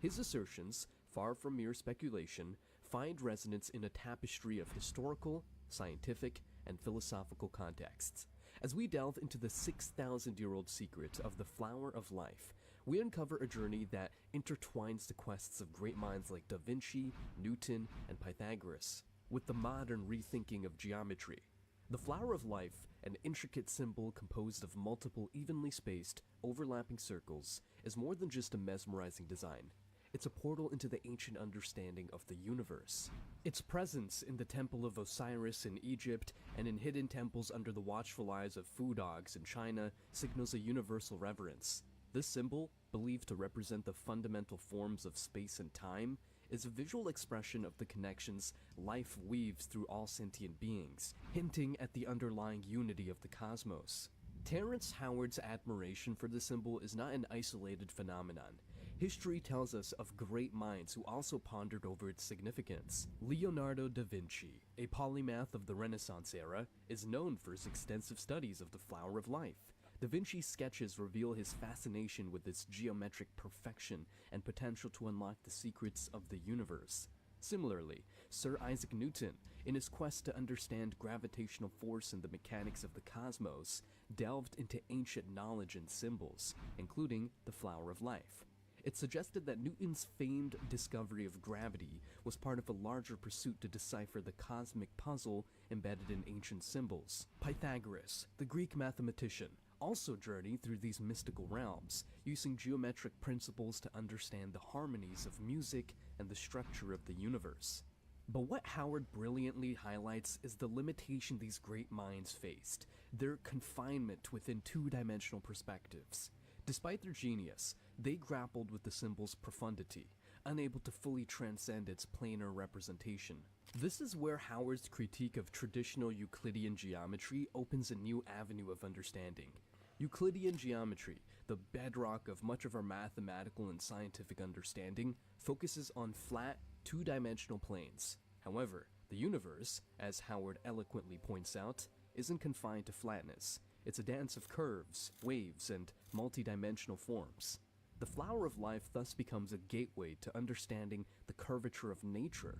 His assertions, far from mere speculation, find resonance in a tapestry of historical, scientific, and philosophical contexts. As we delve into the 6,000-year-old secret of the flower of life, we uncover a journey that intertwines the quests of great minds like Da Vinci, Newton, and Pythagoras with the modern rethinking of geometry. The flower of life, an intricate symbol composed of multiple evenly spaced, overlapping circles, is more than just a mesmerizing design. It's a portal into the ancient understanding of the universe. Its presence in the Temple of Osiris in Egypt and in hidden temples under the watchful eyes of food dogs in China signals a universal reverence. This symbol, believed to represent the fundamental forms of space and time, is a visual expression of the connections life weaves through all sentient beings, hinting at the underlying unity of the cosmos. Terrence Howard's admiration for the symbol is not an isolated phenomenon. History tells us of great minds who also pondered over its significance. Leonardo da Vinci, a polymath of the Renaissance era, is known for his extensive studies of the flower of life. Da Vinci's sketches reveal his fascination with its geometric perfection and potential to unlock the secrets of the universe. Similarly, Sir Isaac Newton, in his quest to understand gravitational force and the mechanics of the cosmos, delved into ancient knowledge and symbols, including the flower of life. It suggested that Newton's famed discovery of gravity was part of a larger pursuit to decipher the cosmic puzzle embedded in ancient symbols. Pythagoras, the Greek mathematician, also journeyed through these mystical realms, using geometric principles to understand the harmonies of music and the structure of the universe. But what Howard brilliantly highlights is the limitation these great minds faced, their confinement within two-dimensional perspectives. Despite their genius, they grappled with the symbol's profundity, unable to fully transcend its planar representation. This is where Howard's critique of traditional Euclidean geometry opens a new avenue of understanding. Euclidean geometry, the bedrock of much of our mathematical and scientific understanding, focuses on flat, two-dimensional planes. However, the universe, as Howard eloquently points out, isn't confined to flatness. It's a dance of curves, waves, and multidimensional forms. The flower of life thus becomes a gateway to understanding the curvature of nature.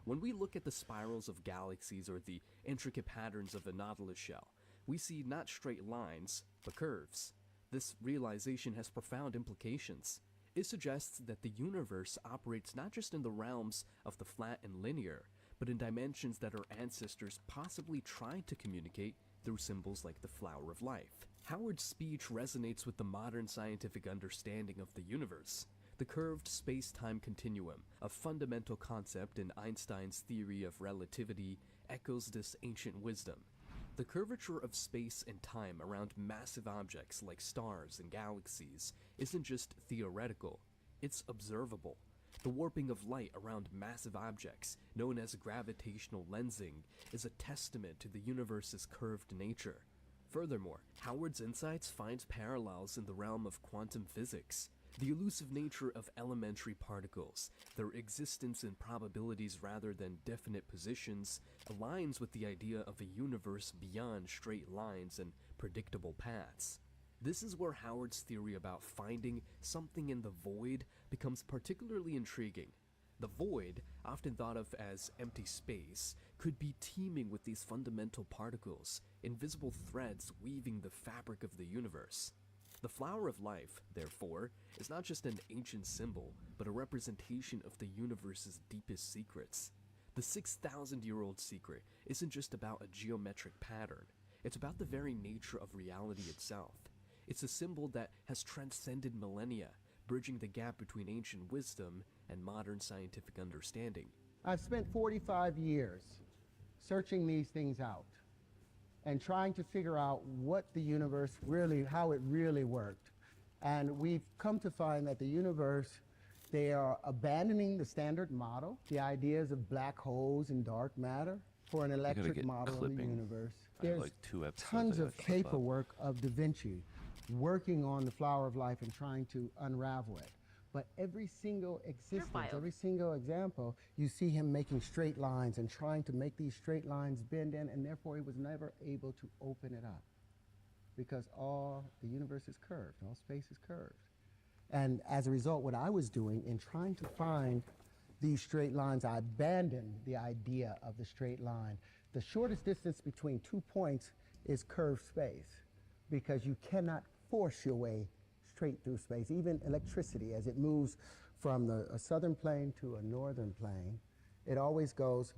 When we look at the spirals of galaxies or the intricate patterns of a nautilus shell, we see not straight lines, but curves. This realization has profound implications. It suggests that the universe operates not just in the realms of the flat and linear, but in dimensions that our ancestors possibly tried to communicate through symbols like the flower of life. Howard's speech resonates with the modern scientific understanding of the universe. The curved space-time continuum, a fundamental concept in Einstein's theory of relativity, echoes this ancient wisdom. The curvature of space and time around massive objects like stars and galaxies isn't just theoretical, it's observable. The warping of light around massive objects, known as gravitational lensing, is a testament to the universe's curved nature. Furthermore, Howard's insights find parallels in the realm of quantum physics. The elusive nature of elementary particles, their existence in probabilities rather than definite positions, aligns with the idea of a universe beyond straight lines and predictable paths. This is where Howard's theory about finding something in the void becomes particularly intriguing. The void, often thought of as empty space, could be teeming with these fundamental particles, invisible threads weaving the fabric of the universe. The flower of life, therefore, is not just an ancient symbol, but a representation of the universe's deepest secrets. The 6,000-year-old secret isn't just about a geometric pattern, it's about the very nature of reality itself. It's a symbol that has transcended millennia, bridging the gap between ancient wisdom and modern scientific understanding. I've spent 45 years searching these things out and trying to figure out what the universe really, how it really worked. And we've come to find that the universe, they are abandoning the standard model, the ideas of black holes and dark matter, for an electric model of the universe. There's like 2 episodes tons I of gotta clip up. paperwork of Da Vinci working on the flower of life and trying to unravel it. But every single existence, every single example, you see him making straight lines and trying to make these straight lines bend in, and therefore he was never able to open it up. Because all the universe is curved, all space is curved. And as a result, what I was doing in trying to find these straight lines, I abandoned the idea of the straight line. The shortest distance between 2 points is curved space, because you cannot force your way straight through space. Even electricity, as it moves from a southern plane to a northern plane, it always goes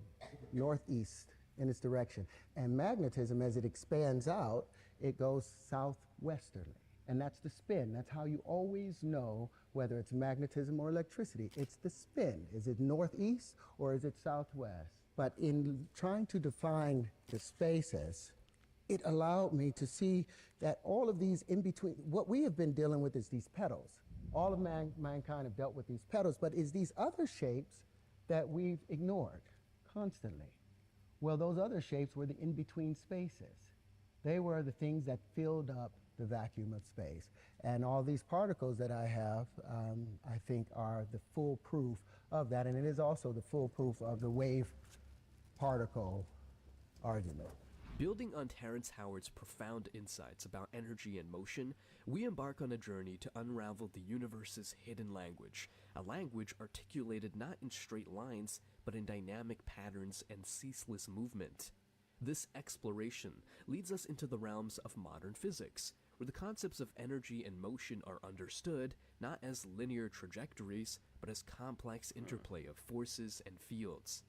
northeast in its direction. And magnetism, as it expands out, it goes southwesterly. And that's the spin. That's how you always know whether it's magnetism or electricity. It's the spin. Is it northeast or is it southwest? But in trying to define the spaces, it allowed me to see that all of these in between, what we have been dealing with is these petals. All of mankind have dealt with these petals, but it's these other shapes that we've ignored constantly. Well, those other shapes were the in-between spaces. They were the things that filled up the vacuum of space. And all these particles that I have, I think, are the full proof of that. And it is also the full proof of the wave particle argument. Building on Terrence Howard's profound insights about energy and motion, we embark on a journey to unravel the universe's hidden language, a language articulated not in straight lines, but in dynamic patterns and ceaseless movement. This exploration leads us into the realms of modern physics, where the concepts of energy and motion are understood not as linear trajectories, but as complex interplay of forces and fields.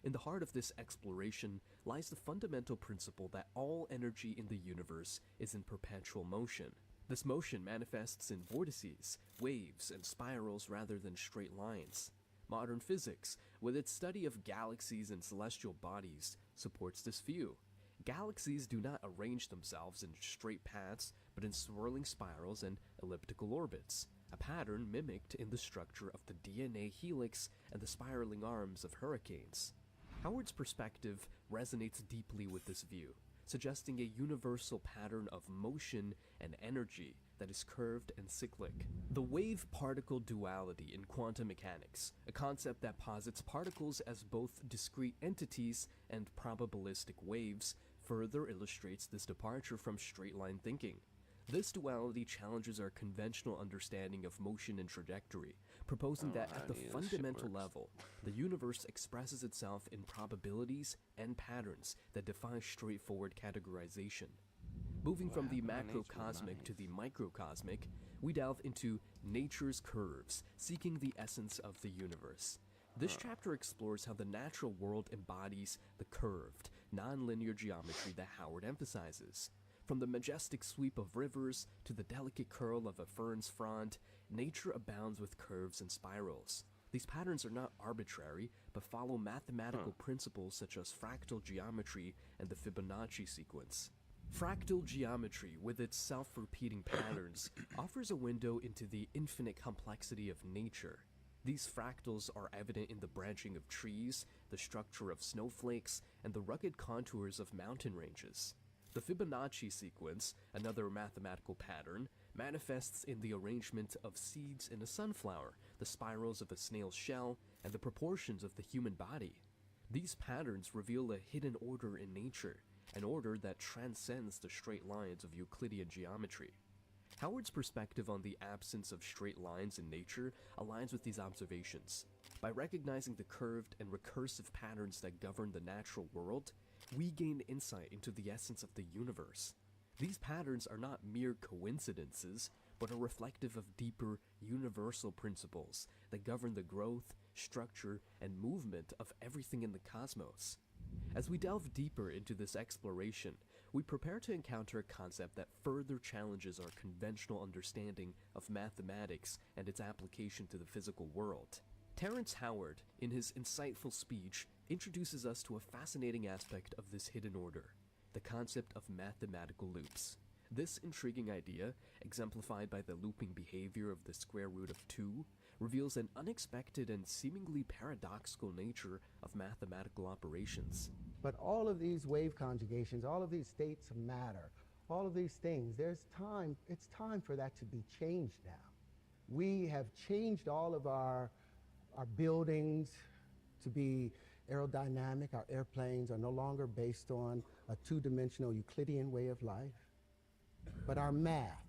In the heart of this exploration lies the fundamental principle that all energy in the universe is in perpetual motion. This motion manifests in vortices, waves, and spirals rather than straight lines. Modern physics, with its study of galaxies and celestial bodies, supports this view. Galaxies do not arrange themselves in straight paths, but in swirling spirals and elliptical orbits, a pattern mimicked in the structure of the DNA helix and the spiraling arms of hurricanes. Howard's perspective resonates deeply with this view. suggesting a universal pattern of motion and energy that is curved and cyclic. The wave-particle duality in quantum mechanics, a concept that posits particles as both discrete entities and probabilistic waves, further illustrates this departure from straight-line thinking. This duality challenges our conventional understanding of motion and trajectory, proposing that at the fundamental level, the universe expresses itself in probabilities and patterns that defy straightforward categorization. Moving from the macrocosmic to the microcosmic, we delve into nature's curves, seeking the essence of the universe. This chapter explores how the natural world embodies the curved, nonlinear geometry that Howard emphasizes. From the majestic sweep of rivers to the delicate curl of a fern's frond, nature abounds with curves and spirals. These patterns are not arbitrary, but follow mathematical principles such as fractal geometry and the Fibonacci sequence. Fractal geometry, with its self-repeating patterns, offers a window into the infinite complexity of nature. These fractals are evident in the branching of trees, the structure of snowflakes, and the rugged contours of mountain ranges. The Fibonacci sequence, another mathematical pattern, manifests in the arrangement of seeds in a sunflower, the spirals of a snail's shell, and the proportions of the human body. These patterns reveal a hidden order in nature, an order that transcends the straight lines of Euclidean geometry. Howard's perspective on the absence of straight lines in nature aligns with these observations. By recognizing the curved and recursive patterns that govern the natural world, we gain insight into the essence of the universe. These patterns are not mere coincidences, but are reflective of deeper, universal principles that govern the growth, structure, and movement of everything in the cosmos. As we delve deeper into this exploration, we prepare to encounter a concept that further challenges our conventional understanding of mathematics and its application to the physical world. Terrence Howard, in his insightful speech, introduces us to a fascinating aspect of this hidden order, the concept of mathematical loops. This intriguing idea, exemplified by the looping behavior of the square root of 2, reveals an unexpected and seemingly paradoxical nature of mathematical operations. But all of these wave conjugations, all of these states of matter, all of these things, it's time for that to be changed now. We have changed all of our buildings to be aerodynamic. Our airplanes are no longer based on a two-dimensional Euclidean way of life, but our math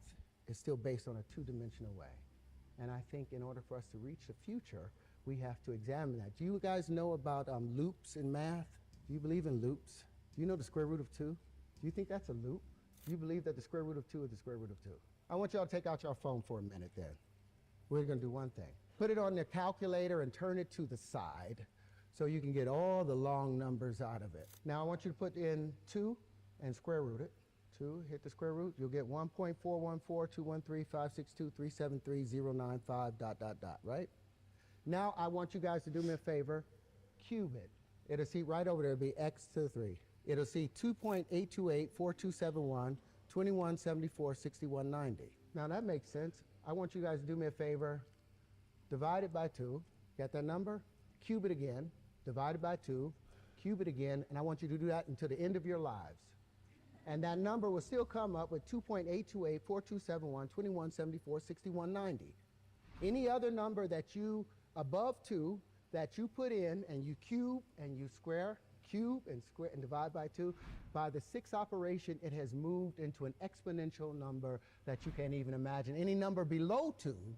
is still based on a two-dimensional way. And I think in order for us to reach the future, we have to examine that. Do you guys know about loops in math? Do you believe in loops? Do you know the square root of 2? Do you think that's a loop? Do you believe that the square root of 2 is the square root of 2? I want y'all to take out your phone for a minute then. We're gonna do one thing. Put it on the calculator and turn it to the side so you can get all the long numbers out of it. Now I want you to put in 2 and square root it. 2, hit the square root, you'll get 1.414213562373095 ... right? Now I want you guys to do me a favor, cube it. It'll see right over there, it'll be x to the 3. It'll see 2.828427121746190. Now that makes sense. I want you guys to do me a favor, divide it by 2, get that number, cube it again, divide it by 2, cube it again, and I want you to do that until the end of your lives. And that number will still come up with 2.828427121746190. Any other number that you, above 2, that you put in and you cube and you square, cube and square and divide by 2, by the 6th operation, it has moved into an exponential number that you can't even imagine. Any number below 2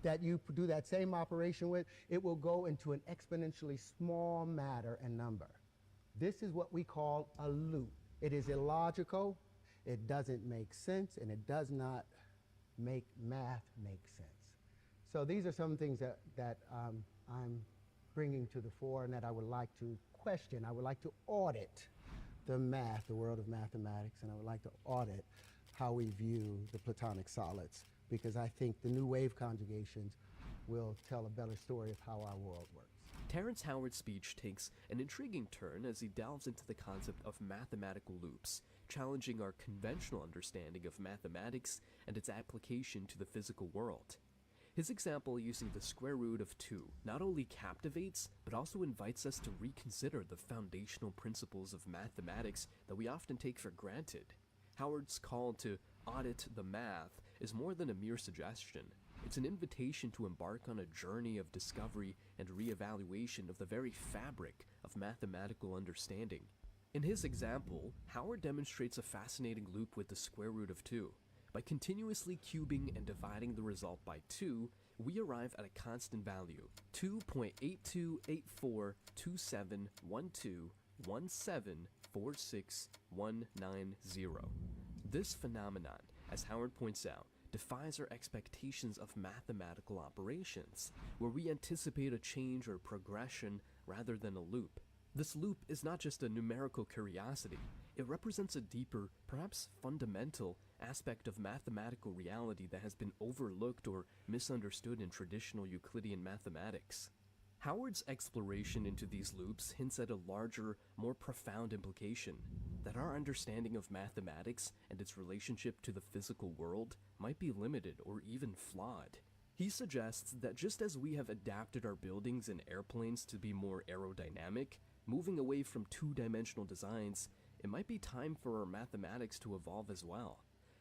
that you do that same operation with, it will go into an exponentially small matter and number. This is what we call a loop. It is illogical, it doesn't make sense, and it does not make math make sense. So these are some things that I'm bringing to the fore and that I would like to question. I would like to audit the math, the world of mathematics, and I would like to audit how we view the Platonic solids, because I think the new wave conjugations will tell a better story of how our world works. Terrence Howard's speech takes an intriguing turn as he delves into the concept of mathematical loops, challenging our conventional understanding of mathematics and its application to the physical world. His example using the square root of 2 not only captivates, but also invites us to reconsider the foundational principles of mathematics that we often take for granted. Howard's call to audit the math is more than a mere suggestion. It's an invitation to embark on a journey of discovery and reevaluation of the very fabric of mathematical understanding. In his example, Howard demonstrates a fascinating loop with the square root of 2. By continuously cubing and dividing the result by 2, we arrive at a constant value, 2.82842712174619. This phenomenon, as Howard points out, defies our expectations of mathematical operations, where we anticipate a change or progression rather than a loop. This loop is not just a numerical curiosity, it represents a deeper, perhaps fundamental, aspect of mathematical reality that has been overlooked or misunderstood in traditional Euclidean mathematics. Howard's exploration into these loops hints at a larger, more profound implication, that our understanding of mathematics and its relationship to the physical world might be limited or even flawed. He suggests that just as we have adapted our buildings and airplanes to be more aerodynamic, moving away from two-dimensional designs, it might be time for our mathematics to evolve as well.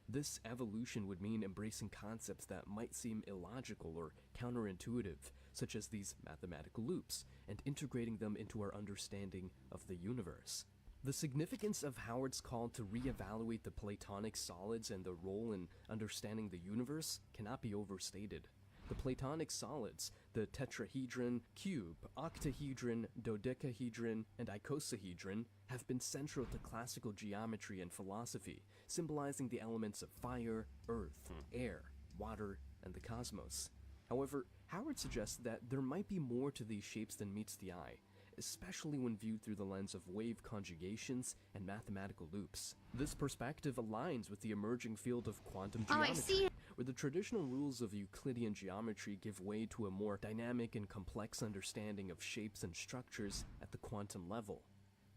This evolution would mean embracing concepts that might seem illogical or counterintuitive, such as these mathematical loops, and integrating them into our understanding of the universe. The significance of Howard's call to reevaluate the Platonic solids and their role in understanding the universe cannot be overstated. The Platonic solids, the tetrahedron, cube, octahedron, dodecahedron, and icosahedron, have been central to classical geometry and philosophy, symbolizing the elements of fire, earth, air, water, and the cosmos. However, Howard suggests that there might be more to these shapes than meets the eye, especially when viewed through the lens of wave conjugations and mathematical loops. This perspective aligns with the emerging field of quantum geometry, where the traditional rules of Euclidean geometry give way to a more dynamic and complex understanding of shapes and structures at the quantum level.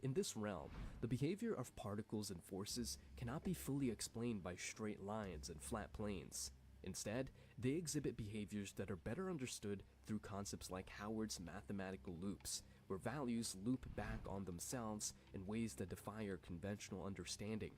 In this realm, the behavior of particles and forces cannot be fully explained by straight lines and flat planes. Instead, they exhibit behaviors that are better understood through concepts like Howard's mathematical loops, where values loop back on themselves in ways that defy our conventional understanding.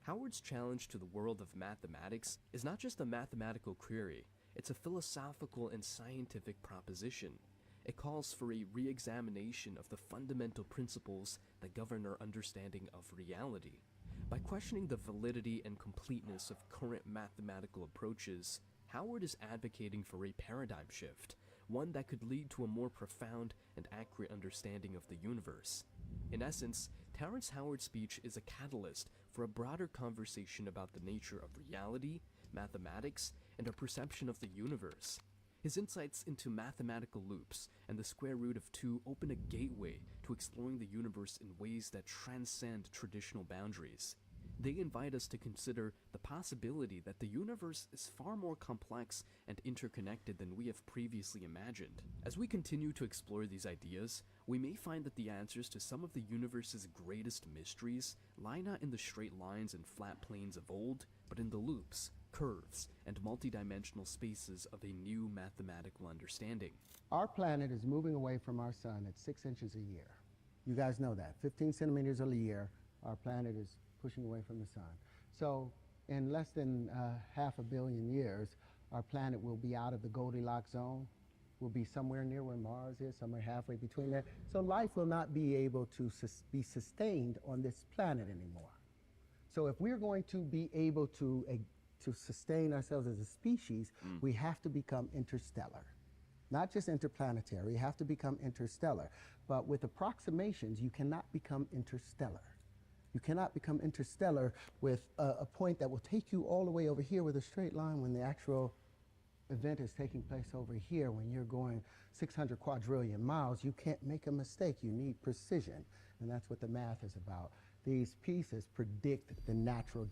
Howard's challenge to the world of mathematics is not just a mathematical query, it's a philosophical and scientific proposition. It calls for a re-examination of the fundamental principles that govern our understanding of reality. By questioning the validity and completeness of current mathematical approaches, Howard is advocating for a paradigm shift, one that could lead to a more profound and accurate understanding of the universe. In essence, Terrence Howard's speech is a catalyst for a broader conversation about the nature of reality, mathematics, and our perception of the universe. His insights into mathematical loops and the square root of 2 open a gateway to exploring the universe in ways that transcend traditional boundaries. They invite us to consider the possibility that the universe is far more complex and interconnected than we have previously imagined. As we continue to explore these ideas, we may find that the answers to some of the universe's greatest mysteries lie not in the straight lines and flat planes of old, but in the loops, curves, and multidimensional spaces of a new mathematical understanding. Our planet is moving away from our sun at 6 inches a year. You guys know that. 15 centimeters a year, our planet is pushing away from the sun. So in less than 500 million years, our planet will be out of the Goldilocks zone. We'll be somewhere near where Mars is, somewhere halfway between there. So life will not be able to be sustained on this planet anymore. So if we're going to be able to sustain ourselves as a species, we have to become interstellar. Not just interplanetary, you have to become interstellar. But with approximations, you cannot become interstellar. You cannot become interstellar with a point that will take you all the way over here with a straight line when the actual event is taking place over here. When you're going 600 quadrillion miles, you can't make a mistake. You need precision, and that's what the math is about. These pieces predict the natural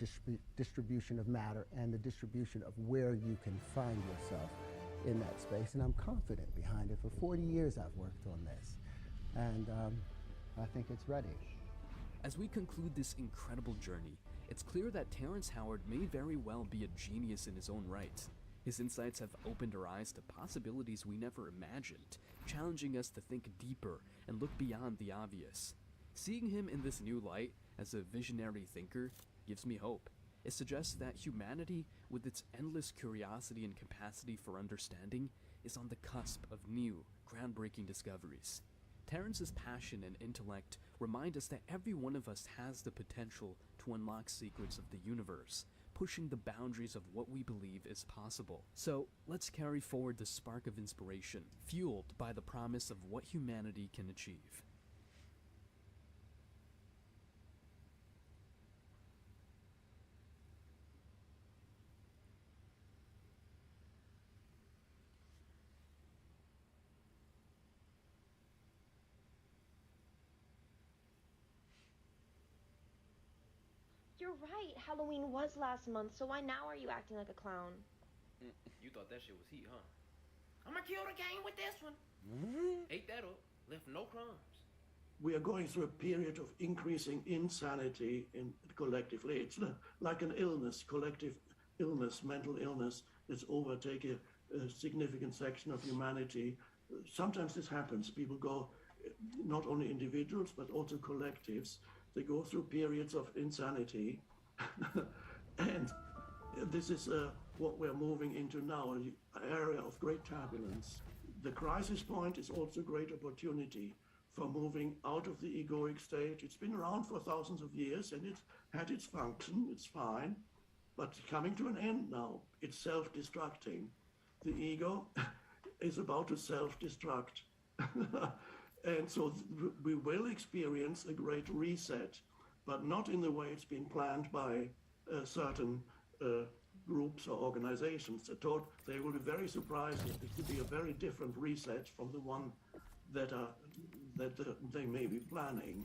distribution of matter and the distribution of where you can find yourself in that space, and I'm confident behind it. For 40 years I've worked on this, and I think it's ready. As we conclude this incredible journey, it's clear that Terrence Howard may very well be a genius in his own right. His insights have opened our eyes to possibilities we never imagined, challenging us to think deeper and look beyond the obvious. Seeing him in this new light as a visionary thinker gives me hope. It suggests that humanity, with its endless curiosity and capacity for understanding, is on the cusp of new, groundbreaking discoveries. Terrence's passion and intellect remind us that every one of us has the potential to unlock secrets of the universe, pushing the boundaries of what we believe is possible. So, let's carry forward the spark of inspiration, fueled by the promise of what humanity can achieve. You're right. Halloween was last month, so why now are you acting like a clown? You thought that shit was heat, huh? I'ma kill the game with this one. Ate that up, left no crumbs. We are going through a period of increasing insanity collectively. It's like an illness, collective illness, mental illness that's overtaken a significant section of humanity. Sometimes this happens. People go, not only individuals, but also collectives. They go through periods of insanity. And this is what we're moving into now, an area of great turbulence. The crisis point is also great opportunity for moving out of the egoic state. It's been around for thousands of years and it's had its function, it's fine, but coming to an end now. It's self-destructing. The ego is about to self-destruct. And so we will experience a great reset, but not in the way it's been planned by certain groups or organizations. I thought they will be very surprised that it could be a very different reset from the one that they may be planning.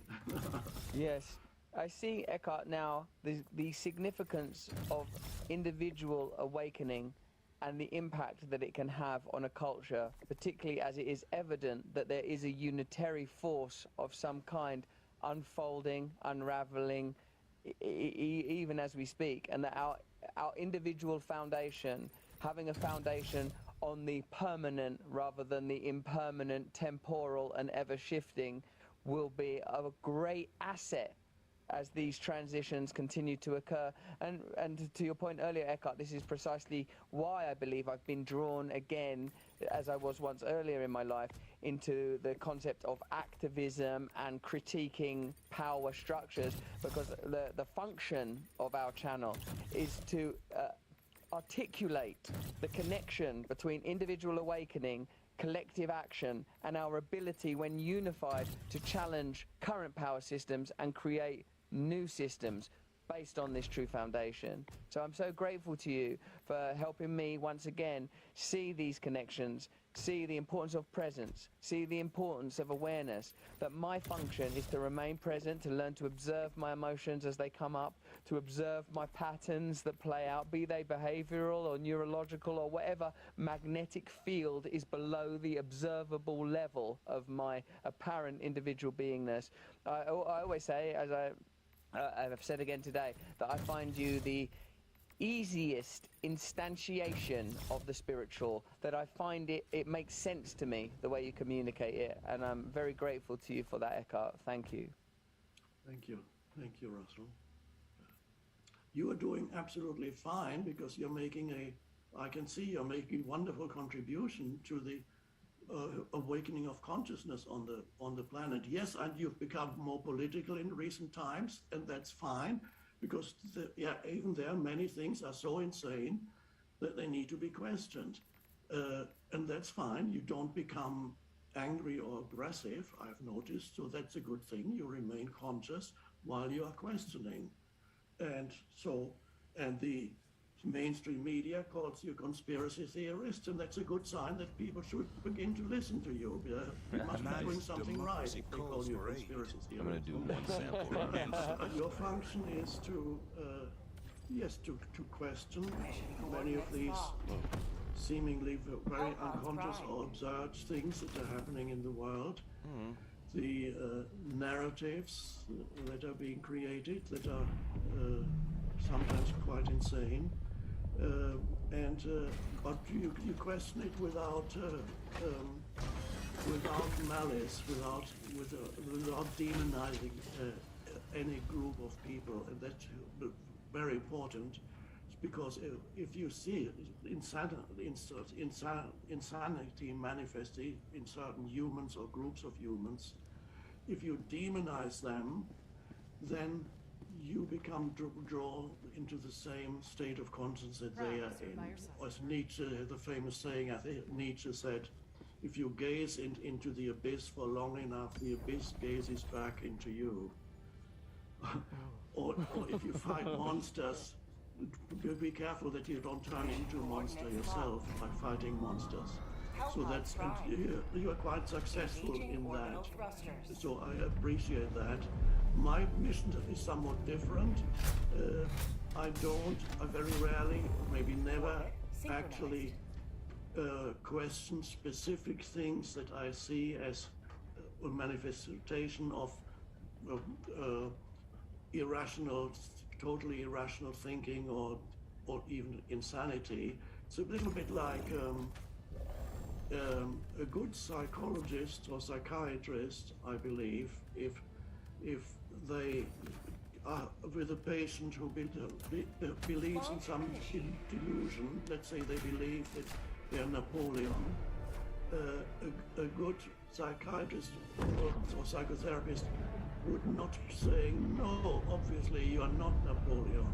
Yes, I see, Eckhart, now the significance of individual awakening and the impact that it can have on a culture, particularly as it is evident that there is a unitary force of some kind unfolding, unraveling, even as we speak, and that our individual foundation, having a foundation on the permanent rather than the impermanent, temporal and ever-shifting, will be a great asset as these transitions continue to occur. And to your point earlier, Eckhart, this is precisely why I believe I've been drawn again, as I was once earlier in my life, into the concept of activism and critiquing power structures, because the function of our channel is to articulate the connection between individual awakening, collective action, and our ability, when unified, to challenge current power systems and create new systems based on this true foundation. So I'm so grateful to you for helping me once again see these connections, see the importance of presence, see the importance of awareness, that my function is to remain present, to learn to observe my emotions as they come up, to observe my patterns that play out, be they behavioral or neurological or whatever magnetic field is below the observable level of my apparent individual beingness. I always say, as I've said again today, that I find you the easiest instantiation of the spiritual, that I find it makes sense to me, the way you communicate it, and I'm very grateful to you for that, Eckhart. Thank you. Thank you, Russell. You are doing absolutely fine, because you're making I can see you're making wonderful contribution to the awakening of consciousness on the planet. Yes, and you've become more political in recent times, and that's fine, because even there many things are so insane that they need to be questioned, and that's fine. You don't become angry or aggressive, I've noticed, so that's a good thing. You remain conscious while you are questioning, and the mainstream media calls you conspiracy theorists, and that's a good sign that people should begin to listen to you. You must be doing something right if they call you conspiracy theorists. I'm going to do one sample. Your function is to, to question many of these seemingly very unconscious or absurd things that are happening in the world. The narratives that are being created that are sometimes quite insane. But you question it without malice, without demonizing any group of people, and that's very important. Because if you see insanity manifested in certain humans or groups of humans, if you demonize them, then you become drawn into the same state of conscience that they are in. As Nietzsche, the famous saying, I think Nietzsche said, if you gaze into the abyss for long enough, the abyss gazes back into you. or if you fight monsters, be careful that you don't turn into a monster yourself by fighting monsters. So that's, and you are quite successful in that. So I appreciate that. My mission is somewhat different. I very rarely, maybe never, actually question specific things that I see as a manifestation of totally irrational thinking or even insanity. It's a little bit like a good psychologist or psychiatrist, I believe, if they are with a patient who believes in some delusion, let's say they believe that they're Napoleon, a good psychiatrist or psychotherapist would not say, no, obviously you are not Napoleon,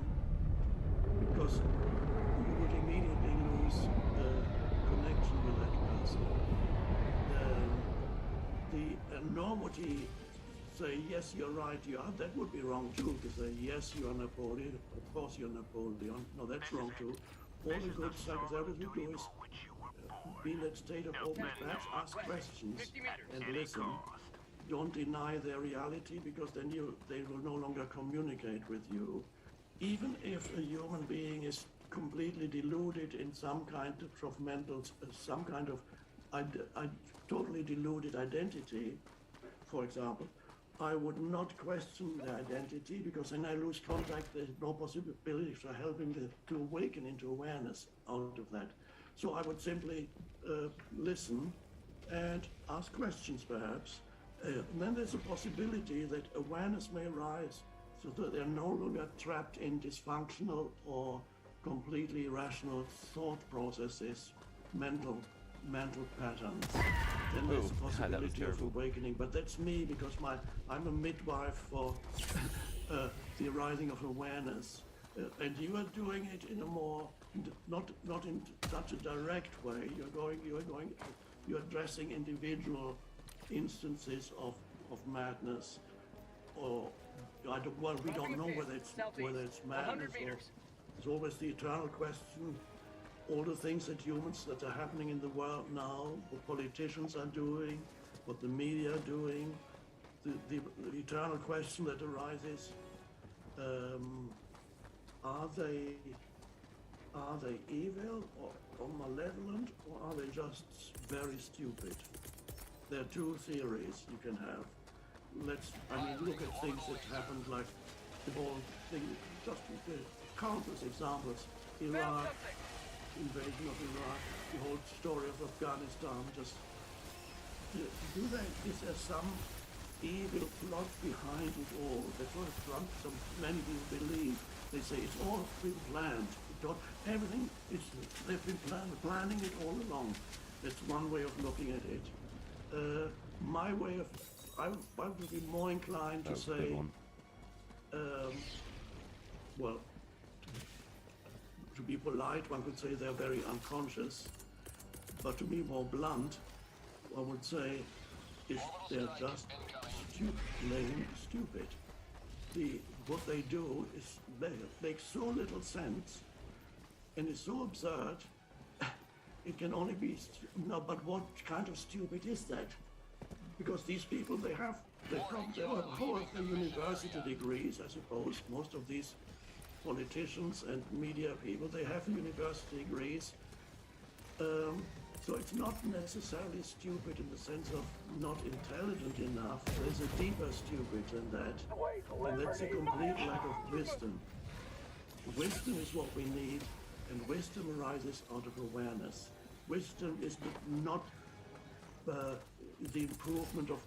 because you would immediately lose connection with that person. Nor would he say, yes, you're right, you are. That would be wrong too, to say, yes, you are Napoleon, of course you're Napoleon. No, that's wrong too. All a good psychotherapist would do is be in that state of open patch, ask questions, and listen. Don't deny their reality, because then they will no longer communicate with you. Even if a human being is completely deluded in some kind of mental, some kind of totally deluded identity, for example, I would not question the identity, because then I lose contact. There's no possibility for helping to awaken into awareness out of that. So I would simply listen and ask questions, perhaps. And then there's a possibility that awareness may arise, so that they're no longer trapped in dysfunctional or completely irrational thought processes, mental patterns. Then there's a possibility of awakening. But that's me, because I'm a midwife for the arising of awareness. And you are doing it in a more, not in such a direct way. You're addressing individual instances of madness, or we don't know whether it's madness or it's always the eternal question. All the things that are happening in the world now, what politicians are doing, what the media are doing, the eternal question that arises: are they evil or malevolent, or are they just very stupid? There are two theories you can have. Look at things that happened, like the whole thing, just countless examples. Iraq, invasion of Iraq, the whole story of Afghanistan, is there some evil plot behind it all? That's what many people believe. They say it's all been planned. They've been planning it all along. That's one way of looking at it. My way of, I would be more inclined to say, to be polite, one could say they're very unconscious, but to be more blunt, I would say they're just plain stupid. What they do is makes so little sense, and is so absurd. It can only be but what kind of stupid is that? Because these people, they have whole of their university degrees, I suppose. Most of these politicians and media people, they have university degrees. So it's not necessarily stupid in the sense of not intelligent enough. There's a deeper stupid than that. And that's a complete lack of wisdom. Wisdom is what we need And wisdom arises out of awareness. Wisdom is not the improvement of,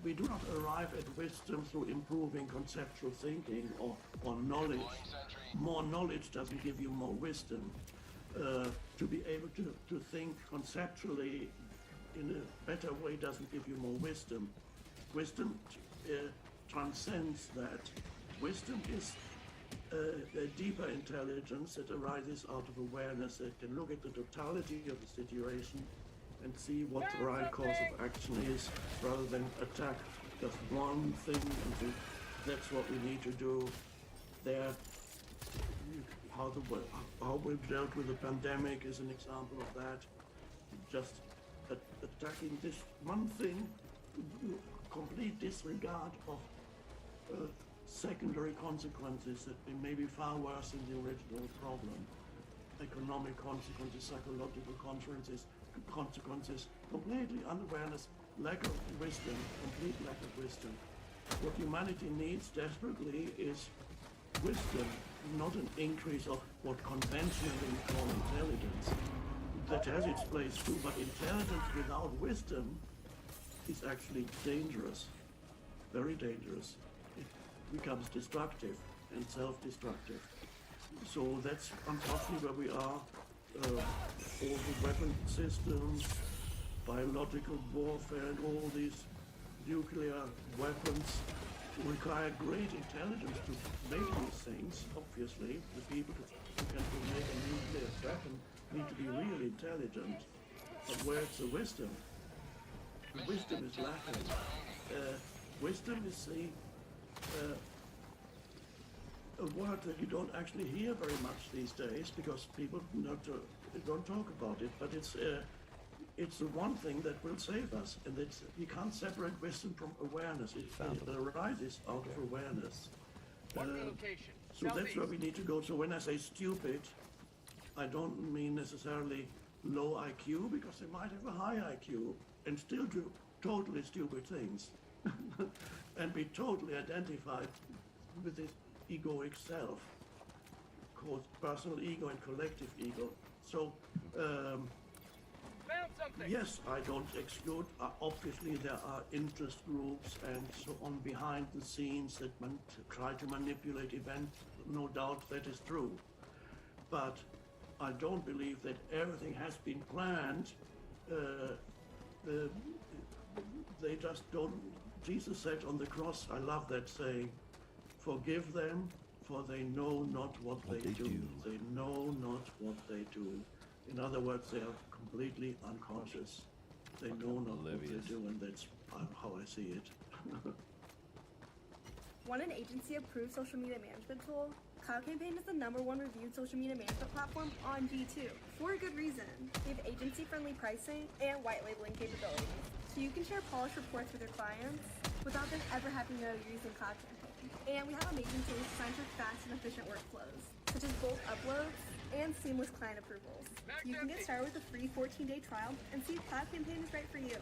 we do not arrive at wisdom through improving conceptual thinking or knowledge. More knowledge doesn't give you more wisdom. To be able to think conceptually in a better way doesn't give you more wisdom. Wisdom transcends that. Wisdom is a deeper intelligence that arises out of awareness, that can look at the totality of the situation and see what the right course of action is, rather than attack just one thing and think that's what we need to do. How we've dealt with the pandemic is an example of that. Just attacking this one thing, complete disregard of secondary consequences that may be far worse than the original problem. Economic consequences, psychological consequences, completely unawareness, lack of wisdom, complete lack of wisdom. What humanity needs desperately is wisdom, not an increase of what conventionally we call intelligence. That has its place too, but intelligence without wisdom is actually dangerous, very dangerous. It becomes destructive and self-destructive. So that's unfortunately where we are. All the weapon systems, biological warfare, and all these nuclear weapons require great intelligence to make these things. Obviously, the people who can make a nuclear weapon need to be really intelligent. But where's the wisdom? The wisdom is lacking. Wisdom is a word that you don't actually hear very much these days because people don't talk about it. But it's the one thing that will save us, and you can't separate wisdom from awareness. It arises out of awareness. So that's where we need to go. So when I say stupid, I don't mean necessarily low IQ, because they might have a high IQ and still do totally stupid things and be totally identified with this egoic self, called personal ego and collective ego. So yes, I don't exclude. Obviously, there are interest groups and so on behind the scenes that try to manipulate events. No doubt that is true. But I don't believe that everything has been planned. They just don't. Jesus said on the cross, I love that saying, forgive them, for they know not what they do. They know not what they do. In other words, they are completely unconscious. They know not what they do, and that's how I see it. Want an agency-approved social media management tool? Cloud Campaign is the #1 reviewed social media management platform on G2, for a good reason. We have agency-friendly pricing and white labeling capabilities, so you can share polished reports with your clients without them ever having to know you're using Cloud Campaign. And we have amazing tools designed for fast and efficient workflows, such as bulk uploads and seamless client approvals. You can get started with a free 14-day trial and see if Cloud Campaign is right for you.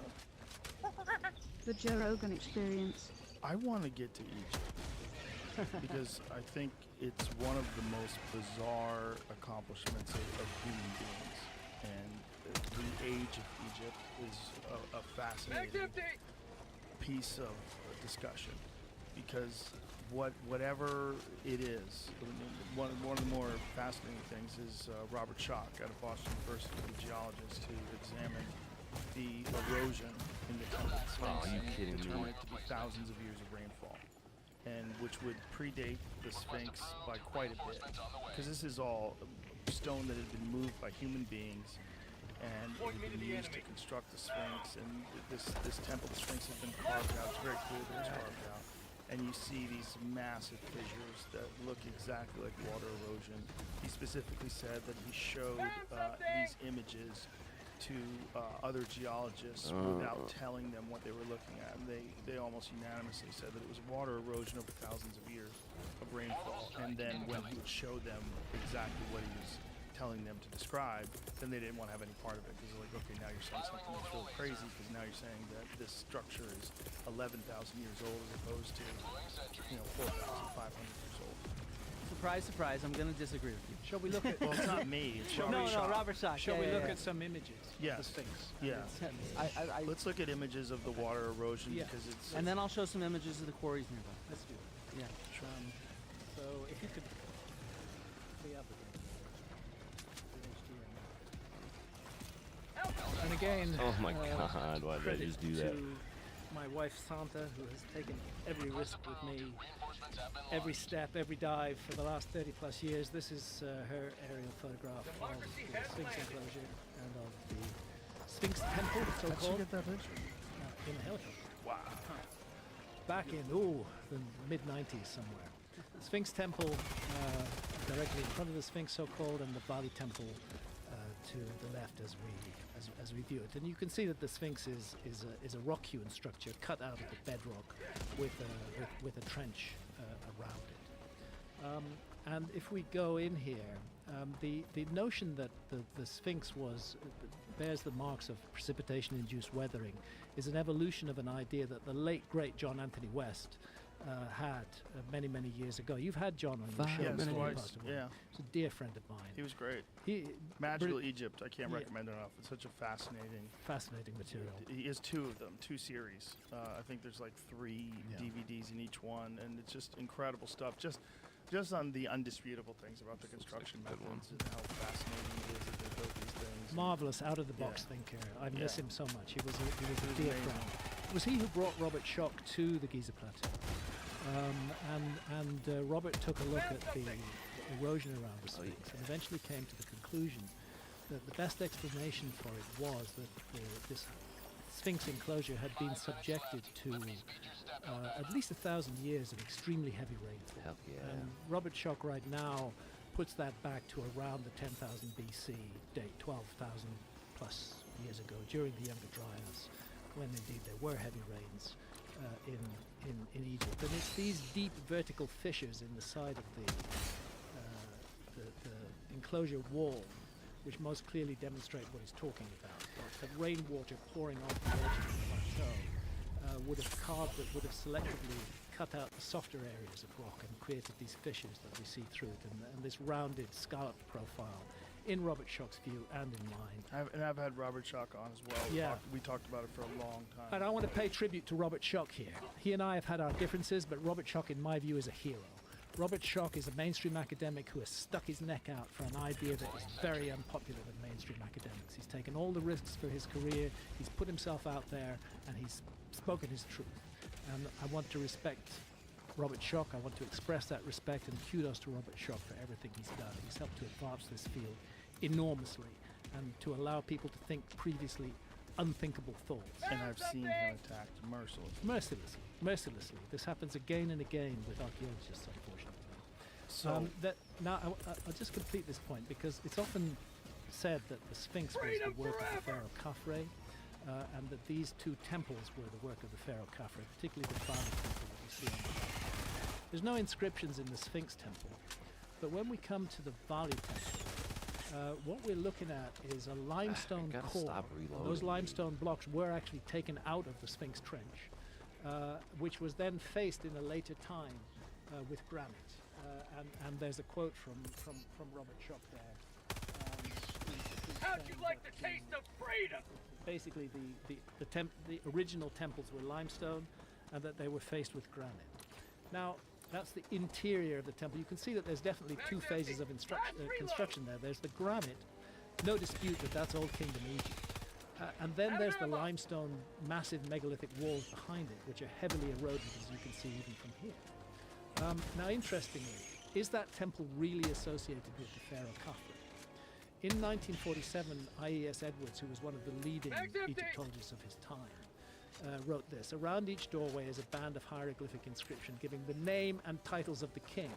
The Joe Rogan Experience. I want to get to Egypt because I think it's one of the most bizarre accomplishments of human beings. And the age of Egypt is a fascinating piece of discussion, because whatever it is, one of the more fascinating things is Robert Schoch out of Boston University, the geologist who examined the erosion in the Temple Sphinx and determined it to be thousands of years of rainfall, and which would predate the Sphinx by quite a bit, because this is all stone that had been moved by human beings and it had been used to construct the Sphinx. And this temple, the Sphinx, has been carved out. It's very clear that it was carved out. And you see these massive fissures that look exactly like water erosion. He specifically said that he showed these images to other geologists without telling them what they were looking at. And they almost unanimously said that it was water erosion over thousands of years of rainfall. And then when he would show them exactly what he was telling them to describe, then they didn't want to have any part of it, because they're like, okay, now you're saying something that's really crazy, because now you're saying that this structure is 11,000 years old as opposed to 4,500 years old. So surprise, surprise, I'm going to disagree with you. Shall we look at? Well, it's not me. It's No, Robert Schoch. Robert Schoch. Shall yeah, we yeah, look yeah. at some images Yes. of the Sphinx? Yeah. Let's look at images of the water erosion Yeah. because it's. And then I'll show some images of the quarries nearby. Let's do it. Yeah. So if you could be up again. And again, Oh my God, why did I credit just do that? to my wife Santa, who has taken every risk with me, every step, every dive for the last 30 plus years. This is her aerial photograph of the Sphinx enclosure and of the Sphinx temple, so How'd called. you get that picture? In a helicopter. Wow. Back in, the mid-90s somewhere. Sphinx temple directly in front of the Sphinx, so called, and the Bali temple to the left as we view it. And you can see that the Sphinx is a rock-hewn structure cut out of the bedrock with a trench around it. And if we go in here, the notion that the Sphinx bears the marks of precipitation-induced weathering is an evolution of an idea that the late, great John Anthony West had many, many years ago. You've had John on your show. Yes, before he twice. passed away. Yeah. He's a dear friend of mine. He was great. Magical Magical Egypt. I can't recommend it enough. It's such a fascinating material. He has two of them, two series. I think there's like 3 DVDs in each one, and it's just incredible stuff. Just on the undisputable things about the construction methods and how fascinating it is that they built these things. Marvelous, out-of-the-box thinker. I miss him so much. He was a dear amazing. friend. It was he who brought Robert Schoch to the Giza Plateau. Robert took a look at the erosion around the Sphinx and eventually came to the conclusion that the best explanation for it was that this Sphinx enclosure had been subjected to at least 1,000 years of extremely heavy rainfall. Hell yeah. And Robert Schoch right now puts that back to around the 10,000 BC date, 12,000 plus years ago, during the Younger Dryas, when indeed there were heavy rains in Egypt. And it's these deep vertical fissures in the side of the enclosure wall which most clearly demonstrate what he's talking about. That rainwater pouring off the edge of the plateau would have selectively cut out the softer areas of rock and created these fissures that we see through it, and this rounded scalloped profile in Robert Schoch's view and in mine. I've had Robert Schoch on as well. Yeah. We talked about it for a long time. And I want to pay tribute to Robert Schoch here. He and I have had our differences, but Robert Schoch, in my view, is a hero. Robert Schoch is a mainstream academic who has stuck his neck out for an idea that is very unpopular with mainstream academics. He's taken all the risks for his career, he's put himself out there, and he's spoken his truth. And I want to respect Robert Schoch. I want to express that respect and kudos to Robert Schoch for everything he's done. He's helped to advance this field enormously and to allow people to think previously unthinkable thoughts. And I've seen him attacked mercilessly. This happens again and again with archaeologists, unfortunately. So I'll just complete this point because it's often said that the Sphinx was the work of the pharaoh Khafre, and that these two temples were the work of the pharaoh Khafre, particularly the Bali temple that we see on the left. There's no inscriptions in the Sphinx temple, but when we come to the Bali temple, what we're looking at is a limestone core. Those limestone blocks were actually taken out of the Sphinx trench, which was then faced in a later time with granite. And there's a quote from Robert Schoch there. How'd you like the taste of freedom? Basically, the original temples were limestone, and that they were faced with granite. Now, that's the interior of the temple. You can see that there's definitely two phases of construction there. There's the granite, no dispute that that's Old Kingdom Egypt. And then there's the limestone massive megalithic walls behind it, which are heavily eroded, as you can see even from here. Now, interestingly, is that temple really associated with the pharaoh Khafre? In 1947, I.E.S. Edwards, who was one of the leading Egyptologists of his time, wrote this: around each doorway is a band of hieroglyphic inscription giving the name and titles of the king.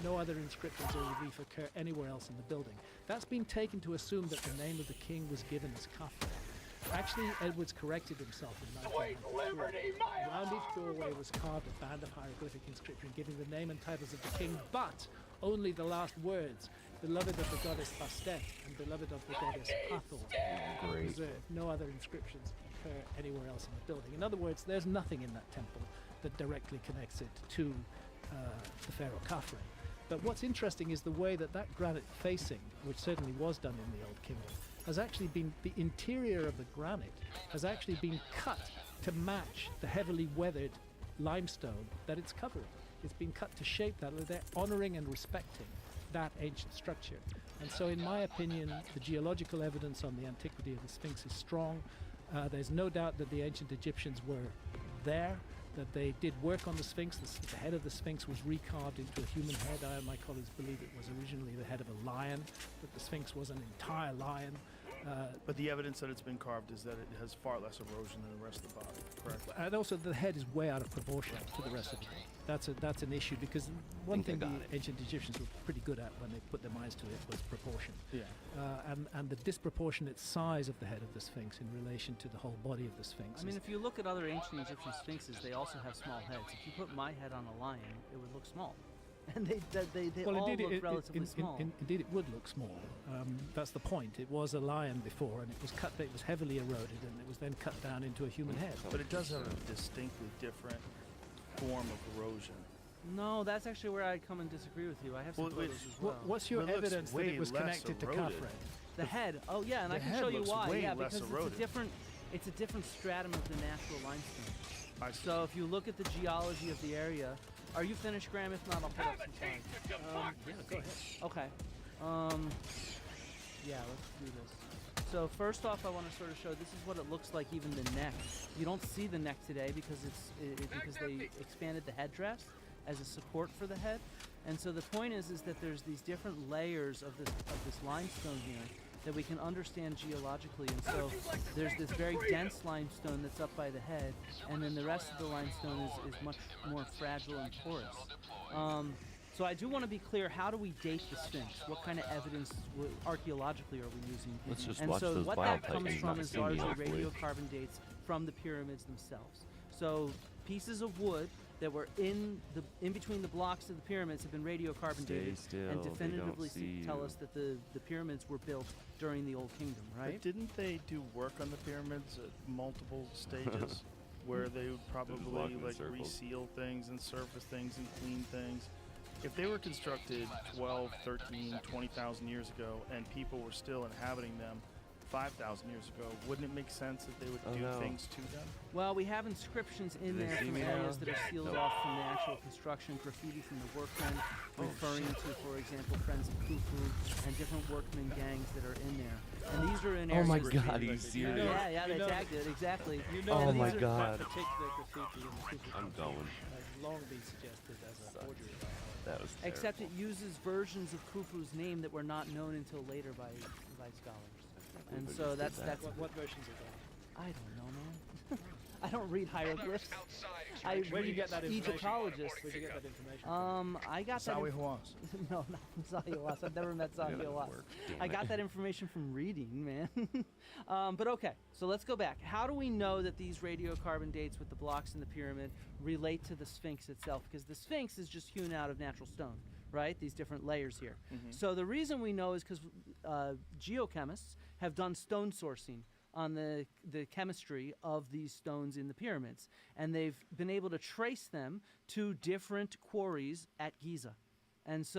No other inscriptions or relief occur anywhere else in the building. That's been taken to assume that the name of the king was given as Khafre. Actually, Edwards corrected himself in 1993. Around each doorway was carved a band of hieroglyphic inscription giving the name and titles of the king, but only the last words: beloved of the goddess Bastet and beloved of the goddess Hathor. Preserved. No other inscriptions occur anywhere else in the building. In other words, there's nothing in that temple that directly connects it to the pharaoh Khafre. But what's interesting is the way that granite facing, which certainly was done in the Old Kingdom, has actually been, the interior of the granite has actually been cut to match the heavily weathered limestone that it's covering. It's been cut to shape that. They're honoring and respecting that ancient structure. And so in my opinion, the geological evidence on the antiquity of the Sphinx is strong. There's no doubt that the ancient Egyptians were there, that they did work on the Sphinx. The head of the Sphinx was recarved into a human head. I and my colleagues believe it was originally the head of a lion, that the Sphinx was an entire lion. But the evidence that it's been carved is that it has far less erosion than the rest of the body, correct? And also the head is way out of proportion to the rest of the body. That's an issue, because one thing the ancient Egyptians were pretty good at when they put their minds to it was proportion. Yeah. And the disproportionate size of the head of the Sphinx in relation to the whole body of the Sphinx. I mean, if you look at other ancient Egyptian sphinxes, they also have small heads. If you put my head on a lion, it would look small. And they all look relatively small. Indeed, it would look small. That's the point. It was a lion before, and it was cut. It was heavily eroded, and it was then cut down into a human head. But it does have a distinctly different form of erosion. No, that's actually where I come and disagree with you. I have some photos as well. What's your evidence that it was connected to Khafre? The head. Oh yeah, and I can show you why. Yeah, because it's a different stratum of the natural limestone. So if you look at the geology of the area. Are you finished, Graham? If not, I'll put up some slides. Yeah, go ahead. Okay. Yeah, let's do this. So first off, I want to sort of show this is what it looks like, even the neck. You don't see the neck today because because they expanded the headdress as a support for the head. And so the point is that there's these different layers of this limestone here that we can understand geologically. And so there's this very dense limestone that's up by the head, and then the rest of the limestone is much more fragile and porous. So I do want to be clear, how do we date the Sphinx? What kind of evidence archaeologically are we using? Let's just and watch so those what bio that comes techniques, from not is see me, largely hopefully. radiocarbon dates from the pyramids themselves. So pieces of wood that were in between the blocks of the pyramids have been radiocarbon dated and definitively tell us that the pyramids were built during the Old Kingdom, right? But didn't they do work on the pyramids at multiple stages where they would probably like reseal things and surface things and clean things? If they were constructed 12, 13, 20,000 years ago and people were still inhabiting them 5,000 years ago, wouldn't it make sense that they would do things to them? Well, we have inscriptions in there from areas that are sealed off from the actual construction, graffiti from the workmen, referring to, for example, Friends of Khufu and different workmen gangs that are in there. And these are in areas. Oh my God, are you serious? Yeah, they tagged it exactly. Oh my God. Particular graffiti in the Khufu I'm going. has long been suggested as a forgery. That was terrible. Except it uses versions of Khufu's name that were not known until later by scholars. And so that's what versions of that? I don't know, man. I don't read hieroglyphs. Where do you get that information? Egyptologists. Where do you get that information? I got that. Zawi Hawass. No, not from Zawi Hawass. I've never met Zawi Hawass. I got that information from reading, man. But okay, so let's go back. How do we know that these radiocarbon dates with the blocks in the pyramid relate to the Sphinx itself? Because the Sphinx is just hewn out of natural stone, right? These different layers here. So the reason we know is because geochemists have done stone sourcing on the chemistry of these stones in the pyramids, and they've been able to trace them to different quarries at Giza. And so